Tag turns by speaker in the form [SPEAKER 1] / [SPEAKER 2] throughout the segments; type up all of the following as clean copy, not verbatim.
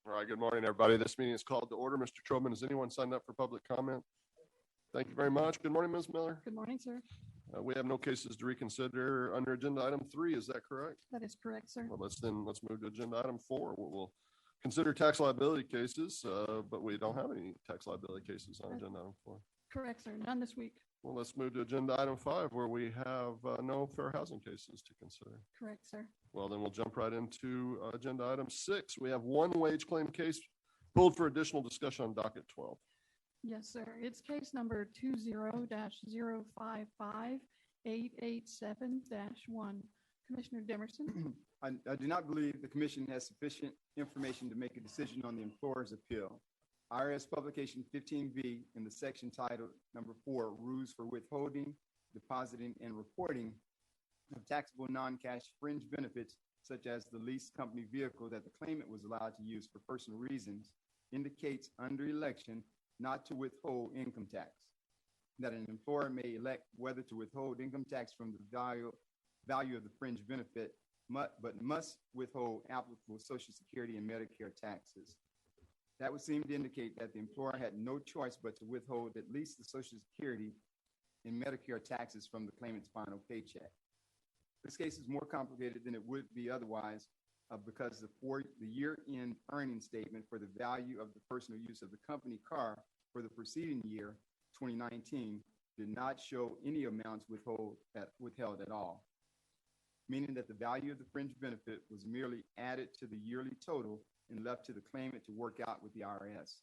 [SPEAKER 1] All right, good morning, everybody. This meeting is called to order. Mr. Trobman, has anyone signed up for public comment? Thank you very much. Good morning, Ms. Miller.
[SPEAKER 2] Good morning, sir.
[SPEAKER 1] We have no cases to reconsider under agenda item 3. Is that correct?
[SPEAKER 2] That is correct, sir.
[SPEAKER 1] Well, let's move to agenda item 4. We'll consider tax liability cases, but we don't have any tax liability cases on agenda item 4.
[SPEAKER 2] Correct, sir. None this week.
[SPEAKER 1] Well, let's move to agenda item 5, where we have no fair housing cases to consider.
[SPEAKER 2] Correct, sir.
[SPEAKER 1] Well, then we'll jump right into agenda item 6. We have one wage claim case pulled for additional discussion on docket 12.
[SPEAKER 2] Yes, sir. It's case number 20-055-887-1. Commissioner Demerson.
[SPEAKER 3] I do not believe the commission has sufficient information to make a decision on the employer's appeal. IRS publication 15B in the section titled number 4, Rules for Withholding, Depositing, and Reporting of Taxable Non-Cash Fringe Benefits, such as the leased company vehicle that the claimant was allowed to use for personal reasons, indicates under election not to withhold income tax, that an employer may elect whether to withhold income tax from the value of the fringe benefit, but must withhold applicable Social Security and Medicare taxes. That would seem to indicate that the employer had no choice but to withhold at least the Social Security and Medicare taxes from the claimant's final paycheck. This case is more complicated than it would be otherwise because the year-end earnings statement for the value of the personal use of the company car for the preceding year, 2019, did not show any amounts withheld at all, meaning that the value of the fringe benefit was merely added to the yearly total and left to the claimant to work out with the IRS.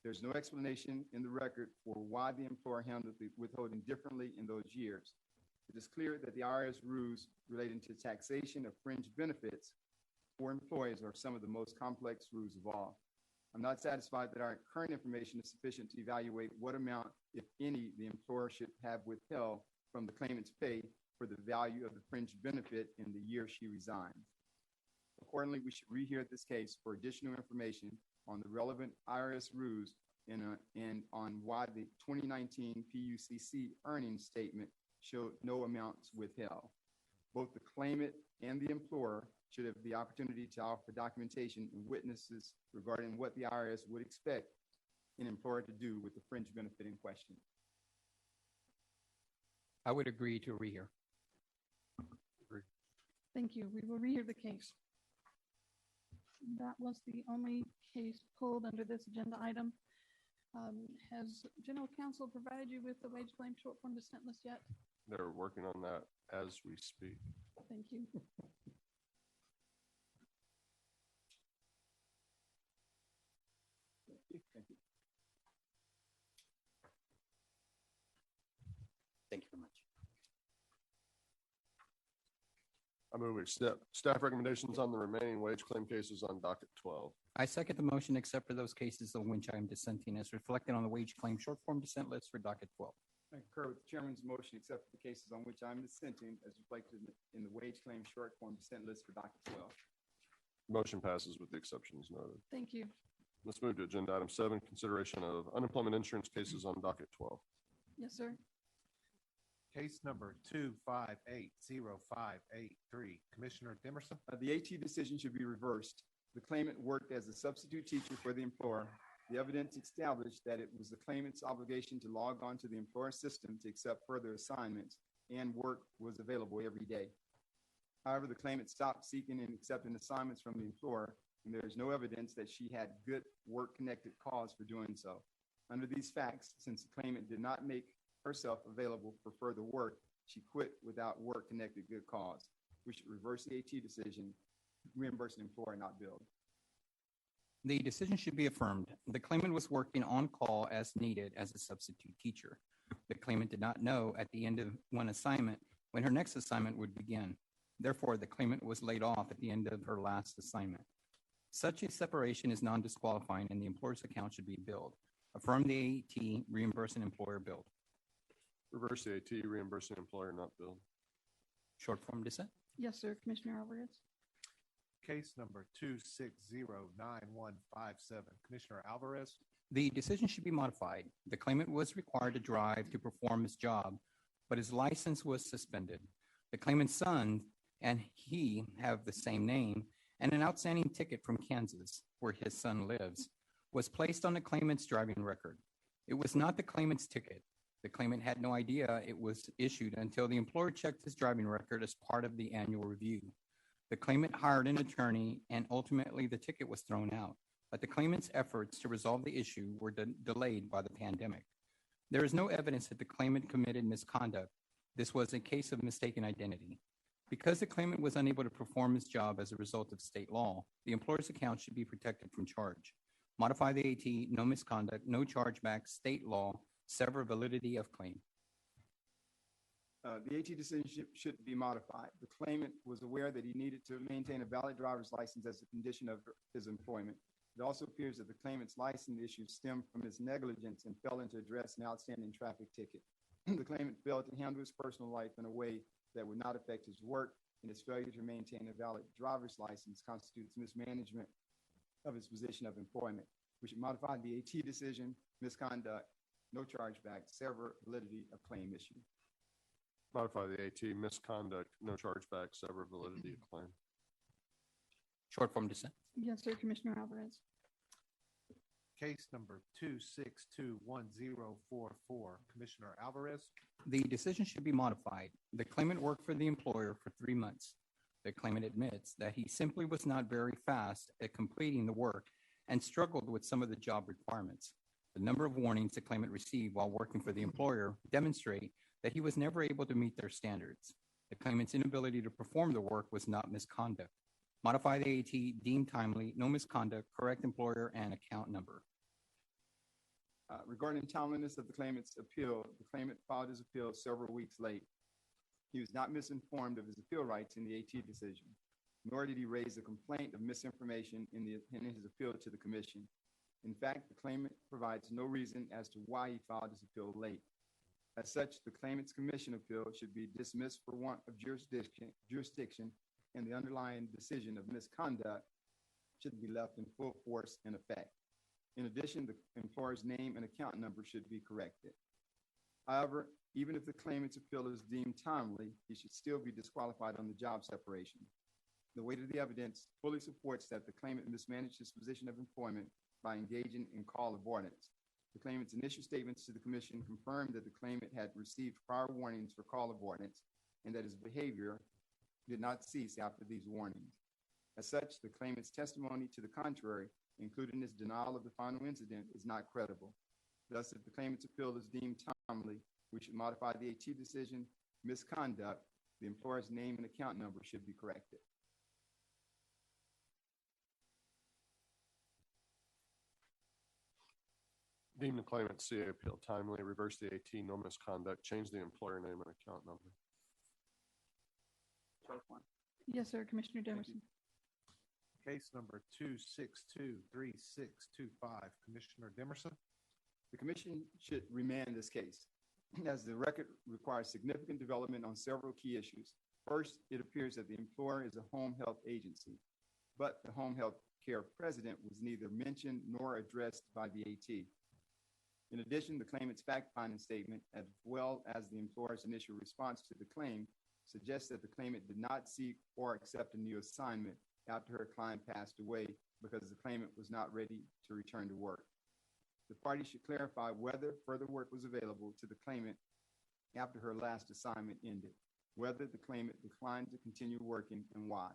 [SPEAKER 3] There's no explanation in the record for why the employer handled the withholding differently in those years. It is clear that the IRS rules relating to taxation of fringe benefits for employees are some of the most complex rules of all. I'm not satisfied that our current information is sufficient to evaluate what amount, if any, the employer should have withheld from the claimant's pay for the value of the fringe benefit in the year she resigned. Accordingly, we should rehear this case for additional information on the relevant IRS rules and on why the 2019 PUCC earnings statement showed no amounts withheld. Both the claimant and the employer should have the opportunity to offer documentation and witnesses regarding what the IRS would expect an employer to do with the fringe benefit in question.
[SPEAKER 4] I would agree to rehear.
[SPEAKER 2] Thank you. We will rehear the case. That was the only case pulled under this agenda item. Has General Counsel provided you with the wage claim short form dissent list yet?
[SPEAKER 1] They're working on that as we speak.
[SPEAKER 2] Thank you.
[SPEAKER 4] Thank you very much.
[SPEAKER 1] I move we accept staff recommendations on the remaining wage claim cases on docket 12.
[SPEAKER 4] I second the motion except for those cases on which I am dissenting as reflected on the wage claim short form dissent list for docket 12.
[SPEAKER 3] I concur with the chairman's motion except for the cases on which I'm dissenting as reflected in the wage claim short form dissent list for docket 12.
[SPEAKER 1] Motion passes with the exceptions noted.
[SPEAKER 2] Thank you.
[SPEAKER 1] Let's move to agenda item 7, consideration of unemployment insurance cases on docket 12.
[SPEAKER 2] Yes, sir.
[SPEAKER 5] Case number 2580583. Commissioner Demerson.
[SPEAKER 3] The AT decision should be reversed. The claimant worked as a substitute teacher for the employer. The evidence established that it was the claimant's obligation to log on to the employer system to accept further assignments, and work was available every day. However, the claimant stopped seeking and accepting assignments from the employer, and there is no evidence that she had good work-connected cause for doing so. Under these facts, since the claimant did not make herself available for further work, she quit without work-connected good cause. We should reverse the AT decision, reimburse the employer, not billed.
[SPEAKER 4] The decision should be affirmed. The claimant was working on call as needed as a substitute teacher. The claimant did not know at the end of one assignment when her next assignment would begin. Therefore, the claimant was laid off at the end of her last assignment. Such a separation is non-disqualifying and the employer's account should be billed. Affirm the AT, reimburse an employer billed.
[SPEAKER 1] Reverse the AT, reimburse an employer, not billed.
[SPEAKER 4] Short form dissent.
[SPEAKER 2] Yes, sir. Commissioner Alvarez.
[SPEAKER 5] Case number 2609157. Commissioner Alvarez.
[SPEAKER 4] The decision should be modified. The claimant was required to drive to perform his job, but his license was suspended. The claimant's son and he have the same name, and an outstanding ticket from Kansas, where his son lives, was placed on the claimant's driving record. It was not the claimant's ticket. The claimant had no idea it was issued until the employer checked his driving record as part of the annual review. The claimant hired an attorney, and ultimately the ticket was thrown out, but the claimant's efforts to resolve the issue were delayed by the pandemic. There is no evidence that the claimant committed misconduct. This was a case of mistaken identity. Because the claimant was unable to perform his job as a result of state law, the employer's account should be protected from charge. Modify the AT, no misconduct, no chargeback, state law, sever validity of claim.
[SPEAKER 3] The AT decision should be modified. The claimant was aware that he needed to maintain a valid driver's license as a condition of his employment. It also appears that the claimant's license issue stemmed from his negligence and failing to address an outstanding traffic ticket. The claimant failed to handle his personal life in a way that would not affect his work, and his failure to maintain a valid driver's license constitutes mismanagement of his position of employment. We should modify the AT decision, misconduct, no chargeback, sever validity of claim issue.
[SPEAKER 1] Modify the AT, misconduct, no chargeback, sever validity of claim.
[SPEAKER 4] Short form dissent.
[SPEAKER 2] Yes, sir, Commissioner Alvarez.
[SPEAKER 5] Case number 2621044, Commissioner Alvarez.
[SPEAKER 4] The decision should be modified. The claimant worked for the employer for 3 months. The claimant admits that he simply was not very fast at completing the work and struggled with some of the job requirements. The number of warnings the claimant received while working for the employer demonstrate that he was never able to meet their standards. The claimant's inability to perform the work was not misconduct. Modify the AT, deem timely, no misconduct, correct employer and account number.
[SPEAKER 3] Regarding timeliness of the claimant's appeal, the claimant filed his appeal several weeks late. He was not misinformed of his appeal rights in the AT decision, nor did he raise a complaint of misinformation in his appeal to the commission. In fact, the claimant provides no reason as to why he filed his appeal late. As such, the claimant's commission appeal should be dismissed for want of jurisdiction, and the underlying decision of misconduct should be left in full force and effect. In addition, the employer's name and account number should be corrected. However, even if the claimant's appeal is deemed timely, he should still be disqualified on the job separation. The weight of the evidence fully supports that the claimant mismanaged his position of employment by engaging in call avoidance. The claimant's initial statements to the commission confirmed that the claimant had received prior warnings for call avoidance and that his behavior did not cease after these warnings. As such, the claimant's testimony to the contrary, including his denial of the final incident, is not credible. Thus, if the claimant's appeal is deemed timely, we should modify the AT decision, misconduct, the employer's name and account number should be corrected.
[SPEAKER 1] Deem the claimant CA appeal timely, reverse the AT, no misconduct, change the employer name and account number.
[SPEAKER 2] Yes, sir, Commissioner Demerson.
[SPEAKER 5] Case number 2623625, Commissioner Demerson.
[SPEAKER 3] The commission should remand this case, as the record requires significant development on several key issues. First, it appears that the employer is a home health agency, but the home health care president was neither mentioned nor addressed by the AT. In addition, the claimant's fact-finding statement, as well as the employer's initial response to the claim, suggests that the claimant did not seek or accept a new assignment after her client passed away because the claimant was not ready to return to work. The parties should clarify whether further work was available to the claimant after her last assignment ended, whether the claimant declined to continue working, and why.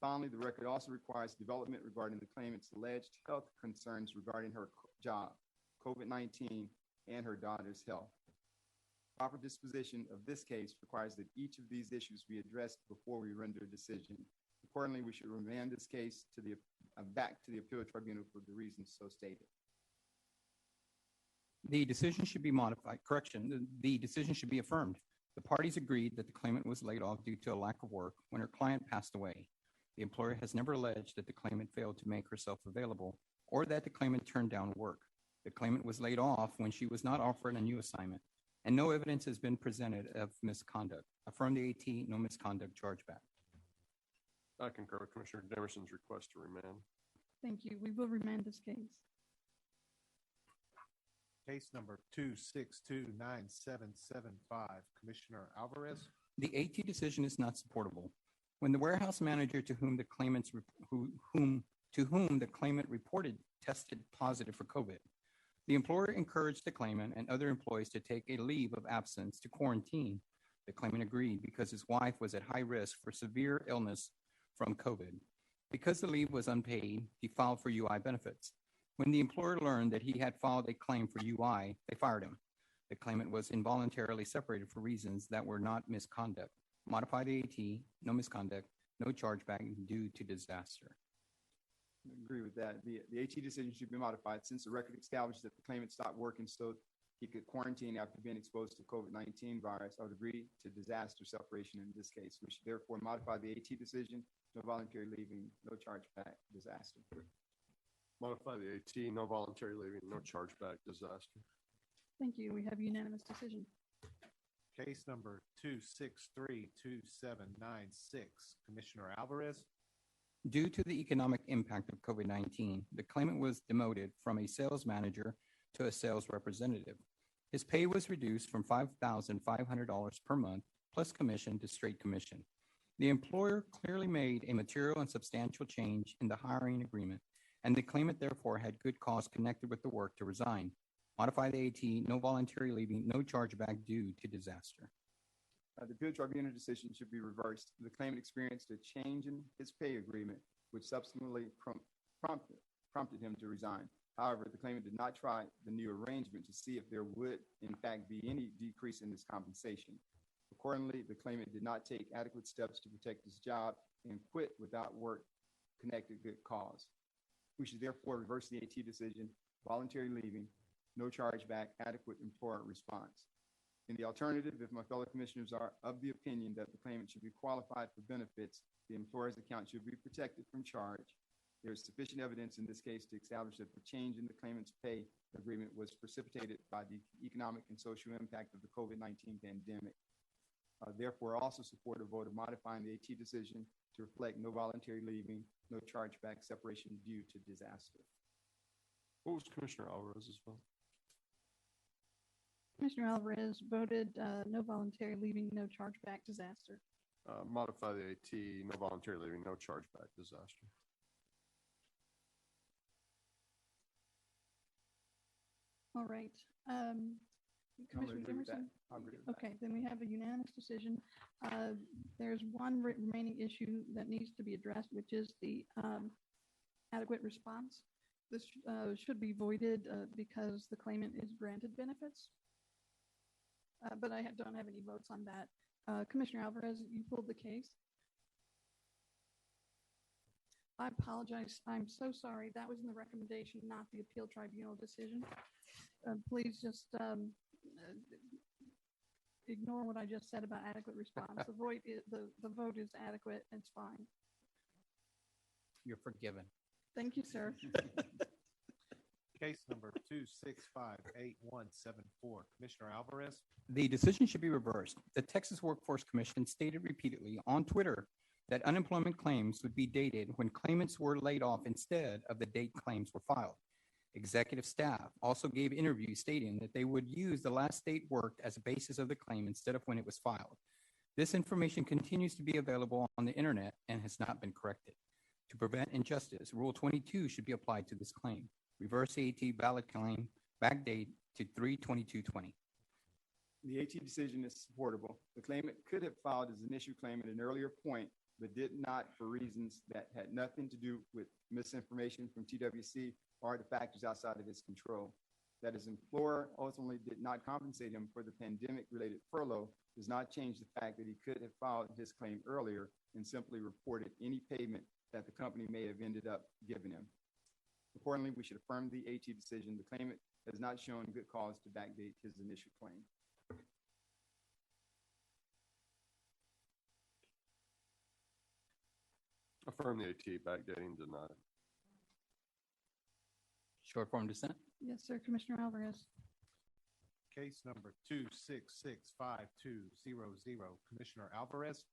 [SPEAKER 3] Finally, the record also requires development regarding the claimant's alleged health concerns regarding her job, COVID-19, and her daughter's health. Proper disposition of this case requires that each of these issues be addressed before we render a decision. Accordingly, we should remand this case to back to the appeal tribunal for the reasons so stated.
[SPEAKER 4] The decision should be modified. Correction, the decision should be affirmed. The parties agreed that the claimant was laid off due to a lack of work when her client passed away. The employer has never alleged that the claimant failed to make herself available or that the claimant turned down work. The claimant was laid off when she was not offered a new assignment, and no evidence has been presented of misconduct. Affirm the AT, no misconduct chargeback.
[SPEAKER 1] I concur with Commissioner Demerson's request to remand.
[SPEAKER 2] Thank you. We will remand this case.
[SPEAKER 5] Case number 2629775, Commissioner Alvarez.
[SPEAKER 4] The AT decision is not supportable. When the warehouse manager to whom the claimant reported tested positive for COVID, the employer encouraged the claimant and other employees to take a leave of absence to quarantine. The claimant agreed because his wife was at high risk for severe illness from COVID. Because the leave was unpaid, he filed for UI benefits. When the employer learned that he had filed a claim for UI, they fired him. The claimant was involuntarily separated for reasons that were not misconduct. Modify the AT, no misconduct, no chargeback due to disaster.
[SPEAKER 3] I agree with that. The AT decision should be modified since the record established that the claimant stopped working so he could quarantine after being exposed to COVID-19 virus. I would agree to disaster separation in this case. We should therefore modify the AT decision, no voluntary leaving, no chargeback, disaster.
[SPEAKER 1] Modify the AT, no voluntary leaving, no chargeback, disaster.
[SPEAKER 2] Thank you. We have unanimous decision.
[SPEAKER 5] Case number 2632796, Commissioner Alvarez.
[SPEAKER 4] Due to the economic impact of COVID-19, the claimant was demoted from a sales manager to a sales representative. His pay was reduced from $5,500 per month plus commission to straight commission. The employer clearly made a material and substantial change in the hiring agreement, and the claimant therefore had good cause connected with the work to resign. Modify the AT, no voluntary leaving, no chargeback due to disaster.
[SPEAKER 3] The appeal tribunal decision should be reversed. The claimant experienced a change in his pay agreement, which subsequently prompted him to resign. However, the claimant did not try the new arrangement to see if there would, in fact, be any decrease in his compensation. Accordingly, the claimant did not take adequate steps to protect his job and quit without work-connected good cause. We should therefore reverse the AT decision, voluntary leaving, no chargeback, adequate employer response. In the alternative, if my fellow commissioners are of the opinion that the claimant should be qualified for benefits, the employer's account should be protected from charge. There is sufficient evidence in this case to establish that the change in the claimant's pay agreement was precipitated by the economic and social impact of the COVID-19 pandemic. Therefore, I also support a vote of modifying the AT decision to reflect no voluntary leaving, no chargeback, separation due to disaster.
[SPEAKER 1] What was Commissioner Alvarez's vote?
[SPEAKER 2] Commissioner Alvarez voted no voluntary leaving, no chargeback, disaster.
[SPEAKER 1] Modify the AT, no voluntary leaving, no chargeback, disaster.
[SPEAKER 2] All right. Commissioner Emerson?
[SPEAKER 3] I'll agree with that.
[SPEAKER 2] Okay, then we have a unanimous decision. There's one remaining issue that needs to be addressed, which is the adequate response. This should be voided because the claimant is granted benefits. But I don't have any votes on that. Commissioner Alvarez, you pulled the case. I apologize. I'm so sorry. That was in the recommendation, not the appeal tribunal decision. Please just ignore what I just said about adequate response. The vote is adequate. It's fine.
[SPEAKER 4] You're forgiven.
[SPEAKER 2] Thank you, sir.
[SPEAKER 5] Case number 2658174, Commissioner Alvarez.
[SPEAKER 4] The decision should be reversed. The Texas Workforce Commission stated repeatedly on Twitter that unemployment claims would be dated when claimants were laid off instead of the date claims were filed. Executive staff also gave interviews stating that they would use the last date worked as a basis of the claim instead of when it was filed. This information continues to be available on the internet and has not been corrected. To prevent injustice, Rule 22 should be applied to this claim. Reverse AT valid claim, backdate to 3/22/20.
[SPEAKER 3] The AT decision is supportable. The claimant could have filed his initial claim at an earlier point, but did not for reasons that had nothing to do with misinformation from TWC or the factors outside of his control. That his employer ultimately did not compensate him for the pandemic-related furlough does not change the fact that he could have filed his claim earlier and simply reported any payment that the company may have ended up giving him. Accordingly, we should affirm the AT decision. The claimant has not shown good cause to backdate his initial claim.
[SPEAKER 1] Affirm the AT, backdating, denied.
[SPEAKER 4] Short form dissent.
[SPEAKER 2] Yes, sir. Commissioner Alvarez.
[SPEAKER 5] Case number 2665200, Commissioner Alvarez.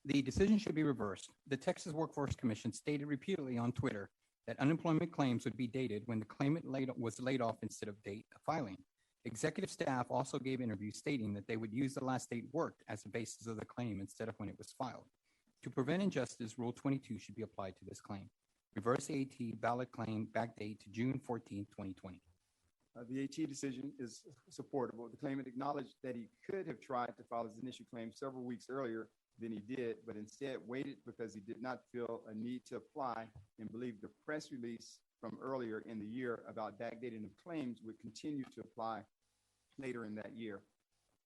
[SPEAKER 4] The decision should be reversed. The Texas Workforce Commission stated repeatedly on Twitter that unemployment claims would be dated when the claimant was laid off instead of date of filing. Executive staff also gave interviews stating that they would use the last date worked as the basis of the claim instead of when it was filed. To prevent injustice, Rule 22 should be applied to this claim. Reverse AT valid claim backdate to June 14, 2020.
[SPEAKER 3] The AT decision is supportable. The claimant acknowledged that he could have tried to file his initial claim several weeks earlier than he did, but instead waited because he did not feel a need to apply and believed the press release from earlier in the year about backdating of claims would continue to apply later in that year.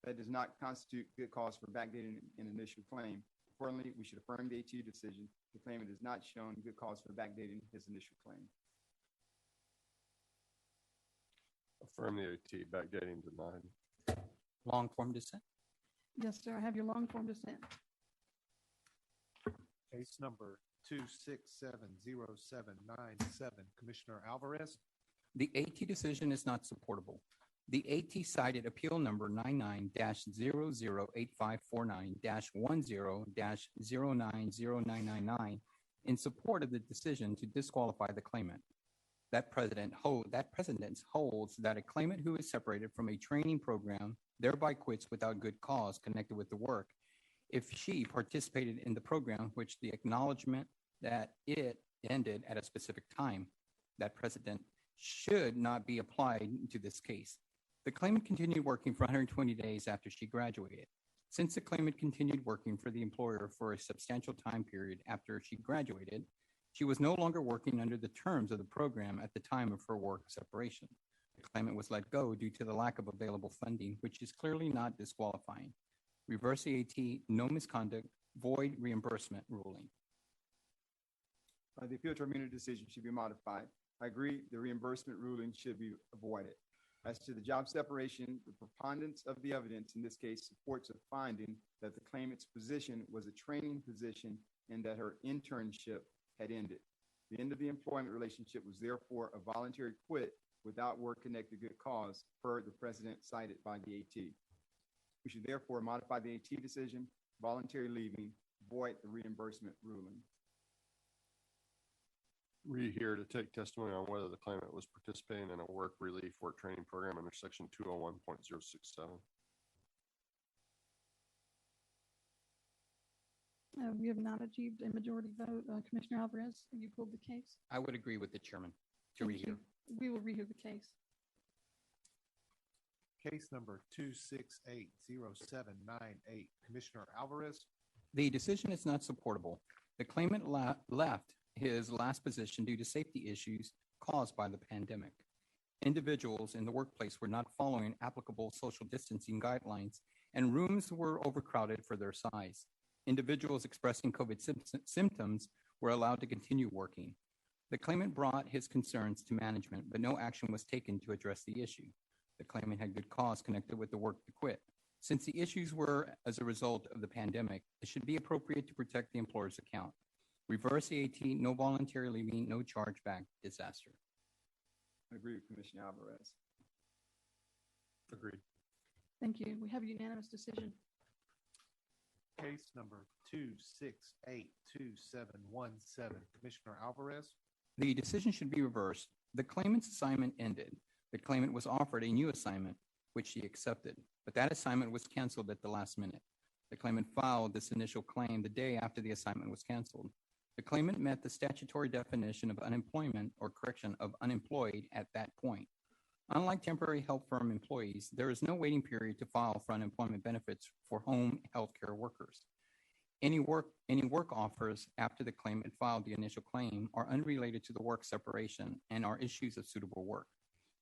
[SPEAKER 3] That does not constitute good cause for backdating an initial claim. Accordingly, we should affirm the AT decision. The claimant has not shown good cause for backdating his initial claim.
[SPEAKER 1] Affirm the AT, backdating denied.
[SPEAKER 4] Long form dissent.
[SPEAKER 2] Yes, sir. I have your long form dissent.
[SPEAKER 5] Case number 2670797, Commissioner Alvarez.
[SPEAKER 4] The AT decision is not supportable. The AT cited appeal number 99-008549-10-090999 in support of the decision to disqualify the claimant. That precedent holds that a claimant who is separated from a training program thereby quits without good cause connected with the work if she participated in the program, which the acknowledgement that it ended at a specific time. That precedent should not be applied to this case. The claimant continued working for 120 days after she graduated. Since the claimant continued working for the employer for a substantial time period after she graduated, she was no longer working under the terms of the program at the time of her work separation. The claimant was let go due to the lack of available funding, which is clearly not disqualifying. Reverse AT, no misconduct, void reimbursement ruling.
[SPEAKER 3] The appeal tribunal decision should be modified. I agree the reimbursement ruling should be avoided. As to the job separation, the preponderance of the evidence in this case supports a finding that the claimant's position was a training position and that her internship had ended. The end of the employment relationship was therefore a voluntary quit without work-connected good cause per the precedent cited by the AT. We should therefore modify the AT decision, voluntary leaving, void the reimbursement ruling.
[SPEAKER 1] Rehear to take testimony on whether the claimant was participating in a work relief work training program under section 201.067.
[SPEAKER 2] We have not achieved a majority vote. Commissioner Alvarez, you pulled the case.
[SPEAKER 4] I would agree with the chairman to
[SPEAKER 2] Thank
[SPEAKER 4] rehear.
[SPEAKER 2] you. We will rehear the case.
[SPEAKER 5] Case number 2680798, Commissioner Alvarez.
[SPEAKER 4] The decision is not supportable. The claimant left his last position due to safety issues caused by the pandemic. Individuals in the workplace were not following applicable social distancing guidelines, and rooms were overcrowded for their size. Individuals expressing COVID symptoms were allowed to continue working. The claimant brought his concerns to management, but no action was taken to address the issue. The claimant had good cause connected with the work to quit. Since the issues were as a result of the pandemic, it should be appropriate to protect the employer's account. Reverse AT, no voluntary leaving, no chargeback disaster.
[SPEAKER 3] I agree with Commissioner Alvarez.
[SPEAKER 1] Agreed.
[SPEAKER 2] Thank you. We have a unanimous decision.
[SPEAKER 5] Case number 2682717, Commissioner Alvarez.
[SPEAKER 4] The decision should be reversed. The claimant's assignment ended. The claimant was offered a new assignment, which she accepted, but that assignment was canceled at the last minute. The claimant filed this initial claim the day after the assignment was canceled. The claimant met the statutory definition of unemployment, or correction, of unemployed at that point. Unlike temporary health firm employees, there is no waiting period to file for unemployment benefits for home healthcare workers. Any work offers after the claimant filed the initial claim are unrelated to the work separation and are issues of suitable work.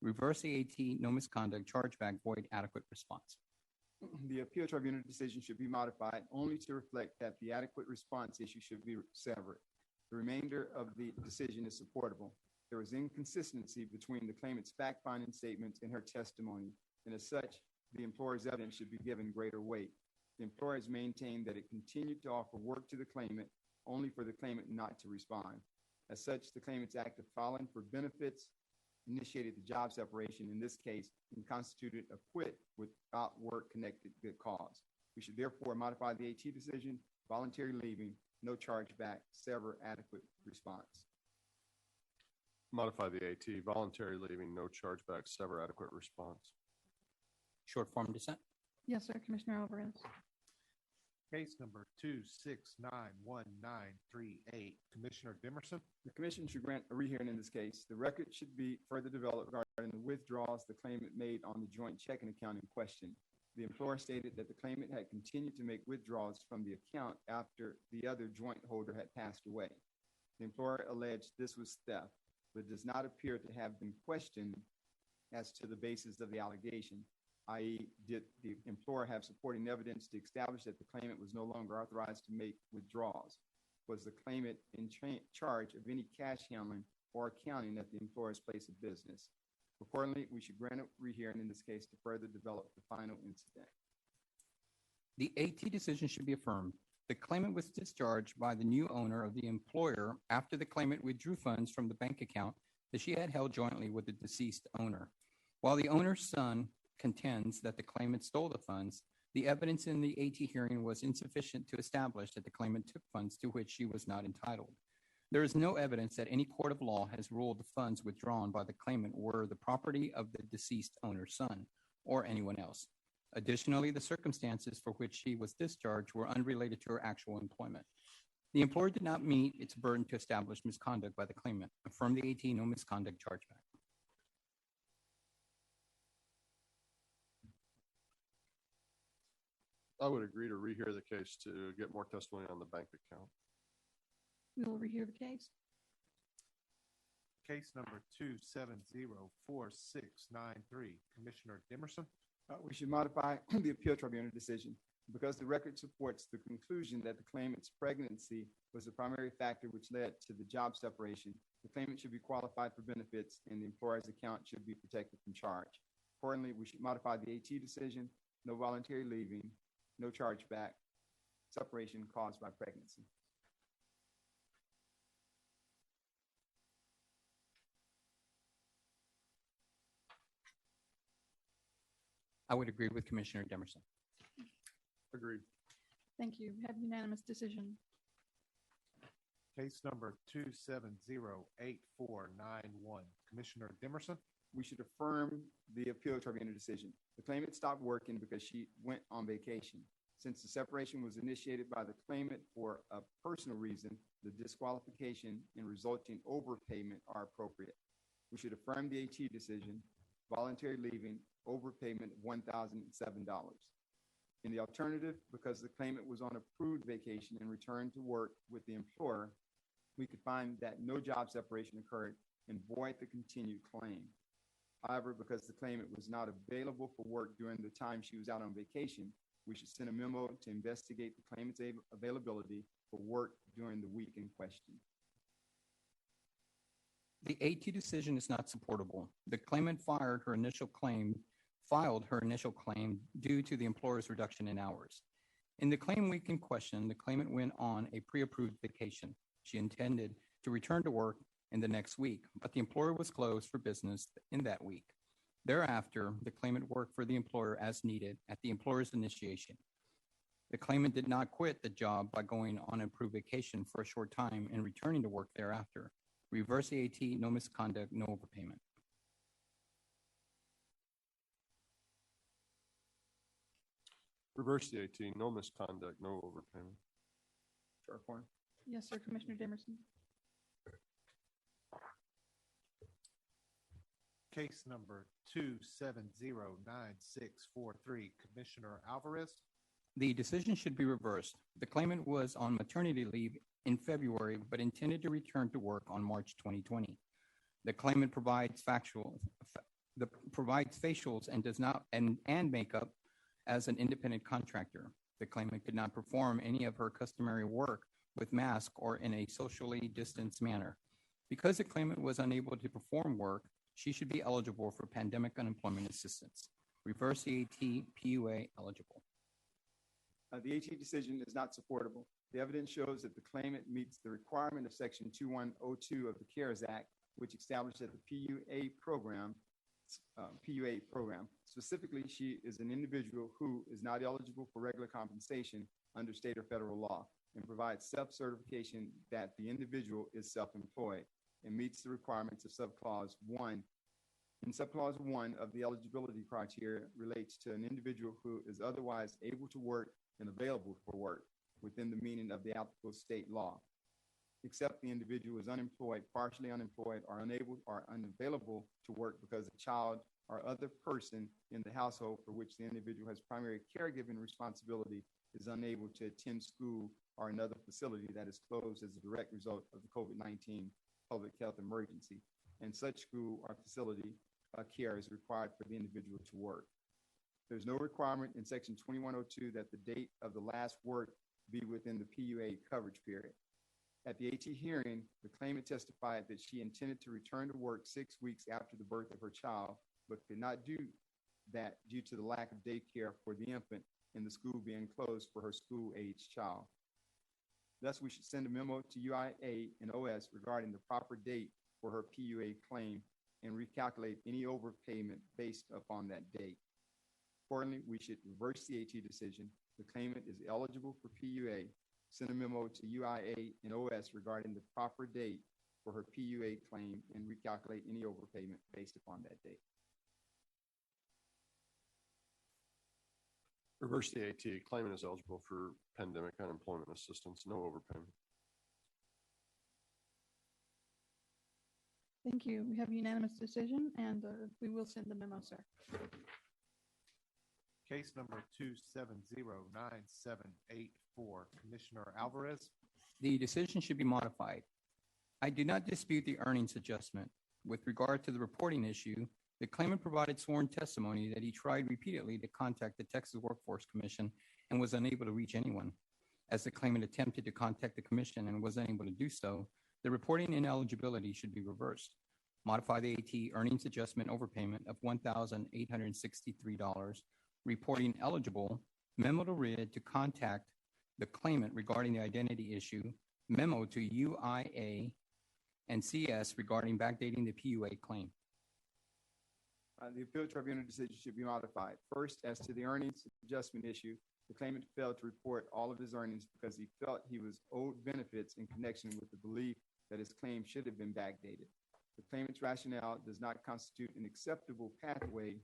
[SPEAKER 4] Reverse AT, no misconduct, chargeback, void, adequate response.
[SPEAKER 3] The appeal tribunal decision should be modified only to reflect that the adequate response issue should be severed. The remainder of the decision is supportable. There was inconsistency between the claimant's fact-finding statements and her testimony, and as such, the employer's evidence should be given greater weight. The employer has maintained that it continued to offer work to the claimant only for the claimant not to respond. As such, the claimant's act of filing for benefits initiated the job separation in this case and constituted a quit without work-connected good cause. We should therefore modify the AT decision, voluntary leaving, no chargeback, sever, adequate response.
[SPEAKER 1] Modify the AT, voluntary leaving, no chargeback, sever, adequate response.
[SPEAKER 4] Short form dissent.
[SPEAKER 2] Yes, sir. Commissioner Alvarez.
[SPEAKER 5] Case number 2691938, Commissioner Dimerson.
[SPEAKER 3] The commission should grant a rehearing in this case. The record should be further developed regarding the withdrawals the claimant made on the joint checking account in question. The employer stated that the claimant had continued to make withdrawals from the account after the other joint holder had passed away. The employer alleged this was theft, but does not appear to have been questioned as to the basis of the allegation, i.e., did the employer have supporting evidence to establish that the claimant was no longer authorized to make withdrawals? Was the claimant in charge of any cash handling or accounting at the employer's place of business? Accordingly, we should grant a rehearing in this case to further develop the final incident.
[SPEAKER 4] The AT decision should be affirmed. The claimant was discharged by the new owner of the employer after the claimant withdrew funds from the bank account that she had held jointly with the deceased owner. While the owner's son contends that the claimant stole the funds, the evidence in the AT hearing was insufficient to establish that the claimant took funds to which she was not entitled. There is no evidence that any court of law has ruled the funds withdrawn by the claimant were the property of the deceased owner's son or anyone else. Additionally, the circumstances for which she was discharged were unrelated to her actual employment. The employer did not meet its burden to establish misconduct by the claimant. Affirm the AT no misconduct chargeback.
[SPEAKER 1] I would agree to rehear the case to get more testimony on the bank account.
[SPEAKER 2] We will rehear the case.
[SPEAKER 5] Case number 2704693, Commissioner Dimerson.
[SPEAKER 3] We should modify the appeal tribunal decision because the record supports the conclusion that the claimant's pregnancy was the primary factor which led to the job separation. The claimant should be qualified for benefits and the employer's account should be protected from charge. Accordingly, we should modify the AT decision, no voluntary leaving, no chargeback, separation caused by pregnancy.
[SPEAKER 4] I would agree with Commissioner Demerson.
[SPEAKER 1] Agreed.
[SPEAKER 2] Thank you. We have unanimous decision.
[SPEAKER 5] Case number 2708491, Commissioner Dimerson.
[SPEAKER 3] We should affirm the appeal tribunal decision. The claimant stopped working because she went on vacation. Since the separation was initiated by the claimant for a personal reason, the disqualification and resulting overpayment are appropriate. We should affirm the AT decision, voluntary leaving, overpayment of $1,007. In the alternative, because the claimant was on approved vacation and returned to work with the employer, we could find that no job separation occurred and void the continued claim. However, because the claimant was not available for work during the time she was out on vacation, we should send a memo to investigate the claimant's availability for work during the week in question.
[SPEAKER 4] The AT decision is not supportable. The claimant filed her initial claim due to the employer's reduction in hours. In the claim week in question, the claimant went on a pre-approved vacation. She intended to return to work in the next week, but the employer was closed for business in that week. Thereafter, the claimant worked for the employer as needed at the employer's initiation. The claimant did not quit the job by going on approved vacation for a short time and returning to work thereafter. Reverse the AT, no misconduct, no overpayment.
[SPEAKER 1] Reverse the 18, no misconduct, no overpayment.
[SPEAKER 3] Sharphorn.
[SPEAKER 2] Yes, sir, Commissioner Dimerson.
[SPEAKER 5] Case number 2709643, Commissioner Alvarez.
[SPEAKER 4] The decision should be reversed. The claimant was on maternity leave in February, but intended to return to work on March 2020. The claimant provides facials and does not and makeup as an independent contractor. The claimant could not perform any of her customary work with mask or in a socially distanced manner. Because the claimant was unable to perform work, she should be eligible for pandemic unemployment assistance. Reverse the AT, PUA eligible.
[SPEAKER 3] The AT decision is not supportable. The evidence shows that the claimant meets the requirement of Section 2102 of the CARES Act, which established that the PUA program. Specifically, she is an individual who is not eligible for regular compensation under state or federal law and provides self-certification that the individual is self-employed and meets the requirements of subclause 1. And subclause 1 of the eligibility criteria relates to an individual who is otherwise able to work and available for work within the meaning of the applicable state law, except the individual is unemployed, partially unemployed, or unable or unavailable to work because a child or other person in the household for which the individual has primary caregiving responsibility is unable to attend school or another facility that is closed as a direct result of the COVID-19 public health emergency, and such school or facility care is required for the individual to work. There's no requirement in section 2102 that the date of the last work be within the PUA coverage period. At the AT hearing, the claimant testified that she intended to return to work 6 weeks after the birth of her child, but could not do that due to the lack of daycare for the infant and the school being closed for her school-aged child. Thus, we should send a memo to UIA and OS regarding the proper date for her PUA claim and recalculate any overpayment based upon that date. Accordingly, we should reverse the AT decision. The claimant is eligible for PUA. Send a memo to UIA and OS regarding the proper date for her PUA claim and recalculate any overpayment based upon that date.
[SPEAKER 1] Reverse the AT. Claimant is eligible for pandemic unemployment assistance, no overpayment.
[SPEAKER 2] Thank you. We have a unanimous decision, and we will send the memo, sir.
[SPEAKER 5] Case number 2709784, Commissioner Alvarez.
[SPEAKER 4] The decision should be modified. I do not dispute the earnings adjustment. With regard to the reporting issue, the claimant provided sworn testimony that he tried repeatedly to contact the Texas Workforce Commission and was unable to reach anyone. As the claimant attempted to contact the commission and was unable to do so, the reporting ineligibility should be reversed. Modify the AT earnings adjustment overpayment of $1,863, reporting eligible, memo to RID to contact the claimant regarding the identity issue, memo to UIA and CS regarding backdating the PUA claim.
[SPEAKER 3] The appeal tribunal decision should be modified. First, as to the earnings adjustment issue, the claimant failed to report all of his earnings because he felt he was owed benefits in connection with the belief that his claim should have been backdated. The claimant's rationale does not constitute an acceptable pathway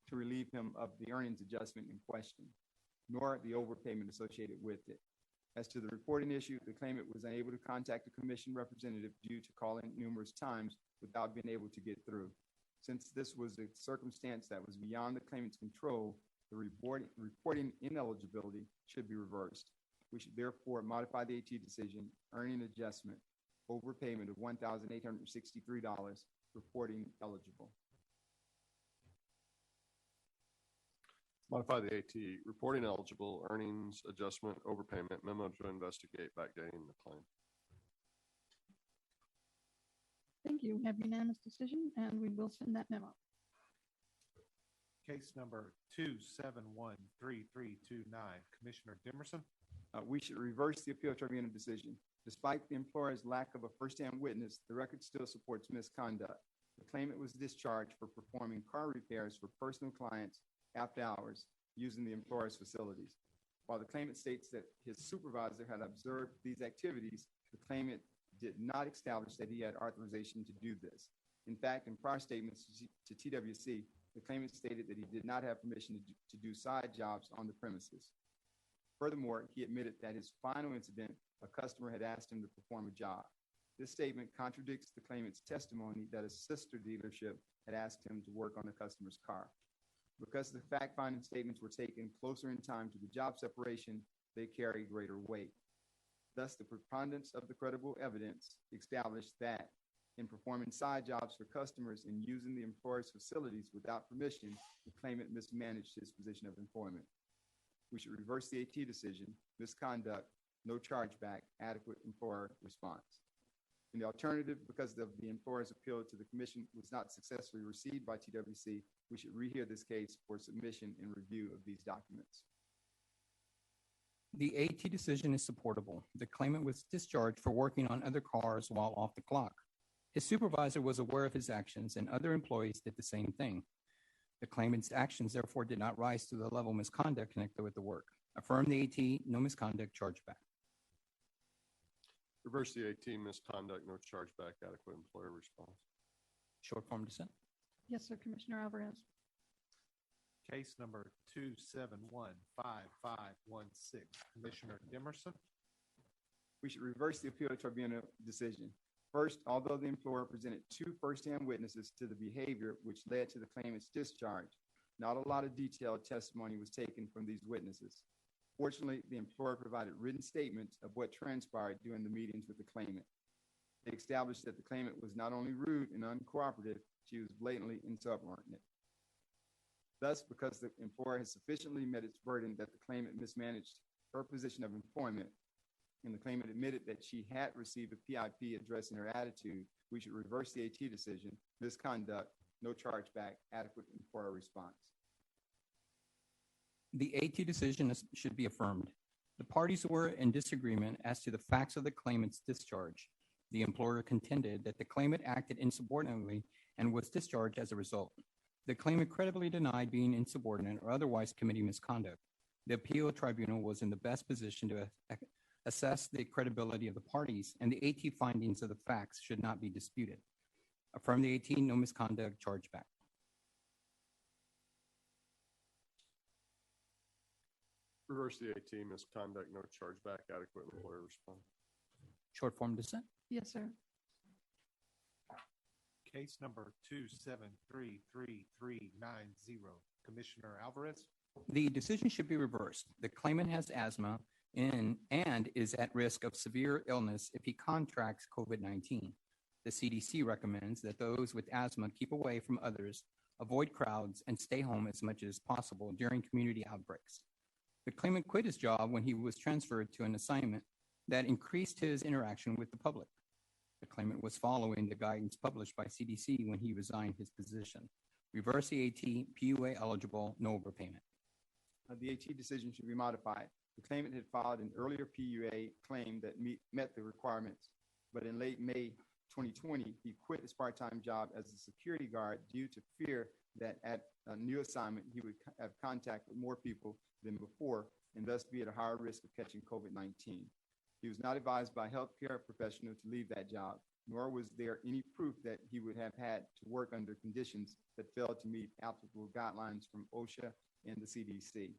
[SPEAKER 3] to relieve him of the earnings adjustment in question, nor the overpayment associated with it. As to the reporting issue, the claimant was unable to contact the commission representative due to calling numerous times without being able to get through. Since this was a circumstance that was beyond the claimant's control, the reporting ineligibility should be reversed. We should therefore modify the AT decision, earning adjustment, overpayment of $1,863, reporting eligible.
[SPEAKER 1] Modify the AT, reporting eligible, earnings adjustment, overpayment, memo to investigate backdating the claim.
[SPEAKER 2] Thank you. We have unanimous decision, and we will send that memo.
[SPEAKER 5] Case number 2713329, Commissioner Dimerson.
[SPEAKER 3] We should reverse the appeal tribunal decision. Despite the employer's lack of a first-hand witness, the record still supports misconduct. The claimant was discharged for performing car repairs for personal clients after hours using the employer's facilities. While the claimant states that his supervisor had observed these activities, the claimant did not establish that he had authorization to do this. In fact, in prior statements to TWC, the claimant stated that he did not have permission to do side jobs on the premises. Furthermore, he admitted that his final incident, a customer had asked him to perform a job. This statement contradicts the claimant's testimony that a sister dealership had asked him to work on the customer's car. Because the fact-finding statements were taken closer in time to the job separation, they carry greater weight. Thus, the preponderance of the credible evidence established that in performing side jobs for customers and using the employer's facilities without permission, the claimant mismanaged his position of employment. We should reverse the AT decision, misconduct, no chargeback, adequate employer response. In the alternative, because of the employer's appeal to the commission was not successfully received by TWC, we should rehear this case for submission and review of these documents.
[SPEAKER 4] The AT decision is supportable. The claimant was discharged for working on other cars while off the clock. His supervisor was aware of his actions, and other employees did the same thing. The claimant's actions, therefore, did not rise to the level of misconduct connected with the work. Affirm the AT, no misconduct, chargeback.
[SPEAKER 1] Reverse the AT, misconduct, no chargeback, adequate employer response.
[SPEAKER 4] Short form dissent.
[SPEAKER 2] Yes, sir, Commissioner Alvarez.
[SPEAKER 5] Case number 2715516, Commissioner Dimerson.
[SPEAKER 3] We should reverse the appeal tribunal decision. First, although the employer presented two firsthand witnesses to the behavior which led to the claimant's discharge, not a lot of detailed testimony was taken from these witnesses. Fortunately, the employer provided written statements of what transpired during the meetings with the claimant. They established that the claimant was not only rude and uncooperative, she was blatantly insubordinate. Thus, because the employer has sufficiently met its burden that the claimant mismanaged her position of employment, and the claimant admitted that she had received a PIP addressing her attitude, we should reverse the AT decision, misconduct, no chargeback, adequate employer response.
[SPEAKER 4] The AT decision should be affirmed. The parties were in disagreement as to the facts of the claimant's discharge. The employer contended that the claimant acted insubordinately and was discharged as a result. The claimant credibly denied being insubordinate or otherwise committing misconduct. The appeal tribunal was in the best position to assess the credibility of the parties, and the AT findings of the facts should not be disputed. Affirm the AT, no misconduct, chargeback.
[SPEAKER 1] Reverse the AT, misconduct, no chargeback, adequate employer response.
[SPEAKER 4] Short form dissent.
[SPEAKER 2] Yes, sir.
[SPEAKER 5] Case number 2733390, Commissioner Alvarez.
[SPEAKER 4] The decision should be reversed. The claimant has asthma and is at risk of severe illness if he contracts COVID-19. The CDC recommends that those with asthma keep away from others, avoid crowds, and stay home as much as possible during community outbreaks. The claimant quit his job when he was transferred to an assignment that increased his interaction with the public. The claimant was following the guidance published by CDC when he resigned his position. Reverse the AT, PUA eligible, no overpayment.
[SPEAKER 3] The AT decision should be modified. The claimant had filed an earlier PUA claim that met the requirements, but in late May 2020, he quit his part-time job as a security guard due to fear that at a new assignment, he would have contact with more people than before and thus be at a higher risk of catching COVID-19. He was not advised by a healthcare professional to leave that job, nor was there any proof that he would have had to work under conditions that failed to meet applicable guidelines from OSHA and the CDC.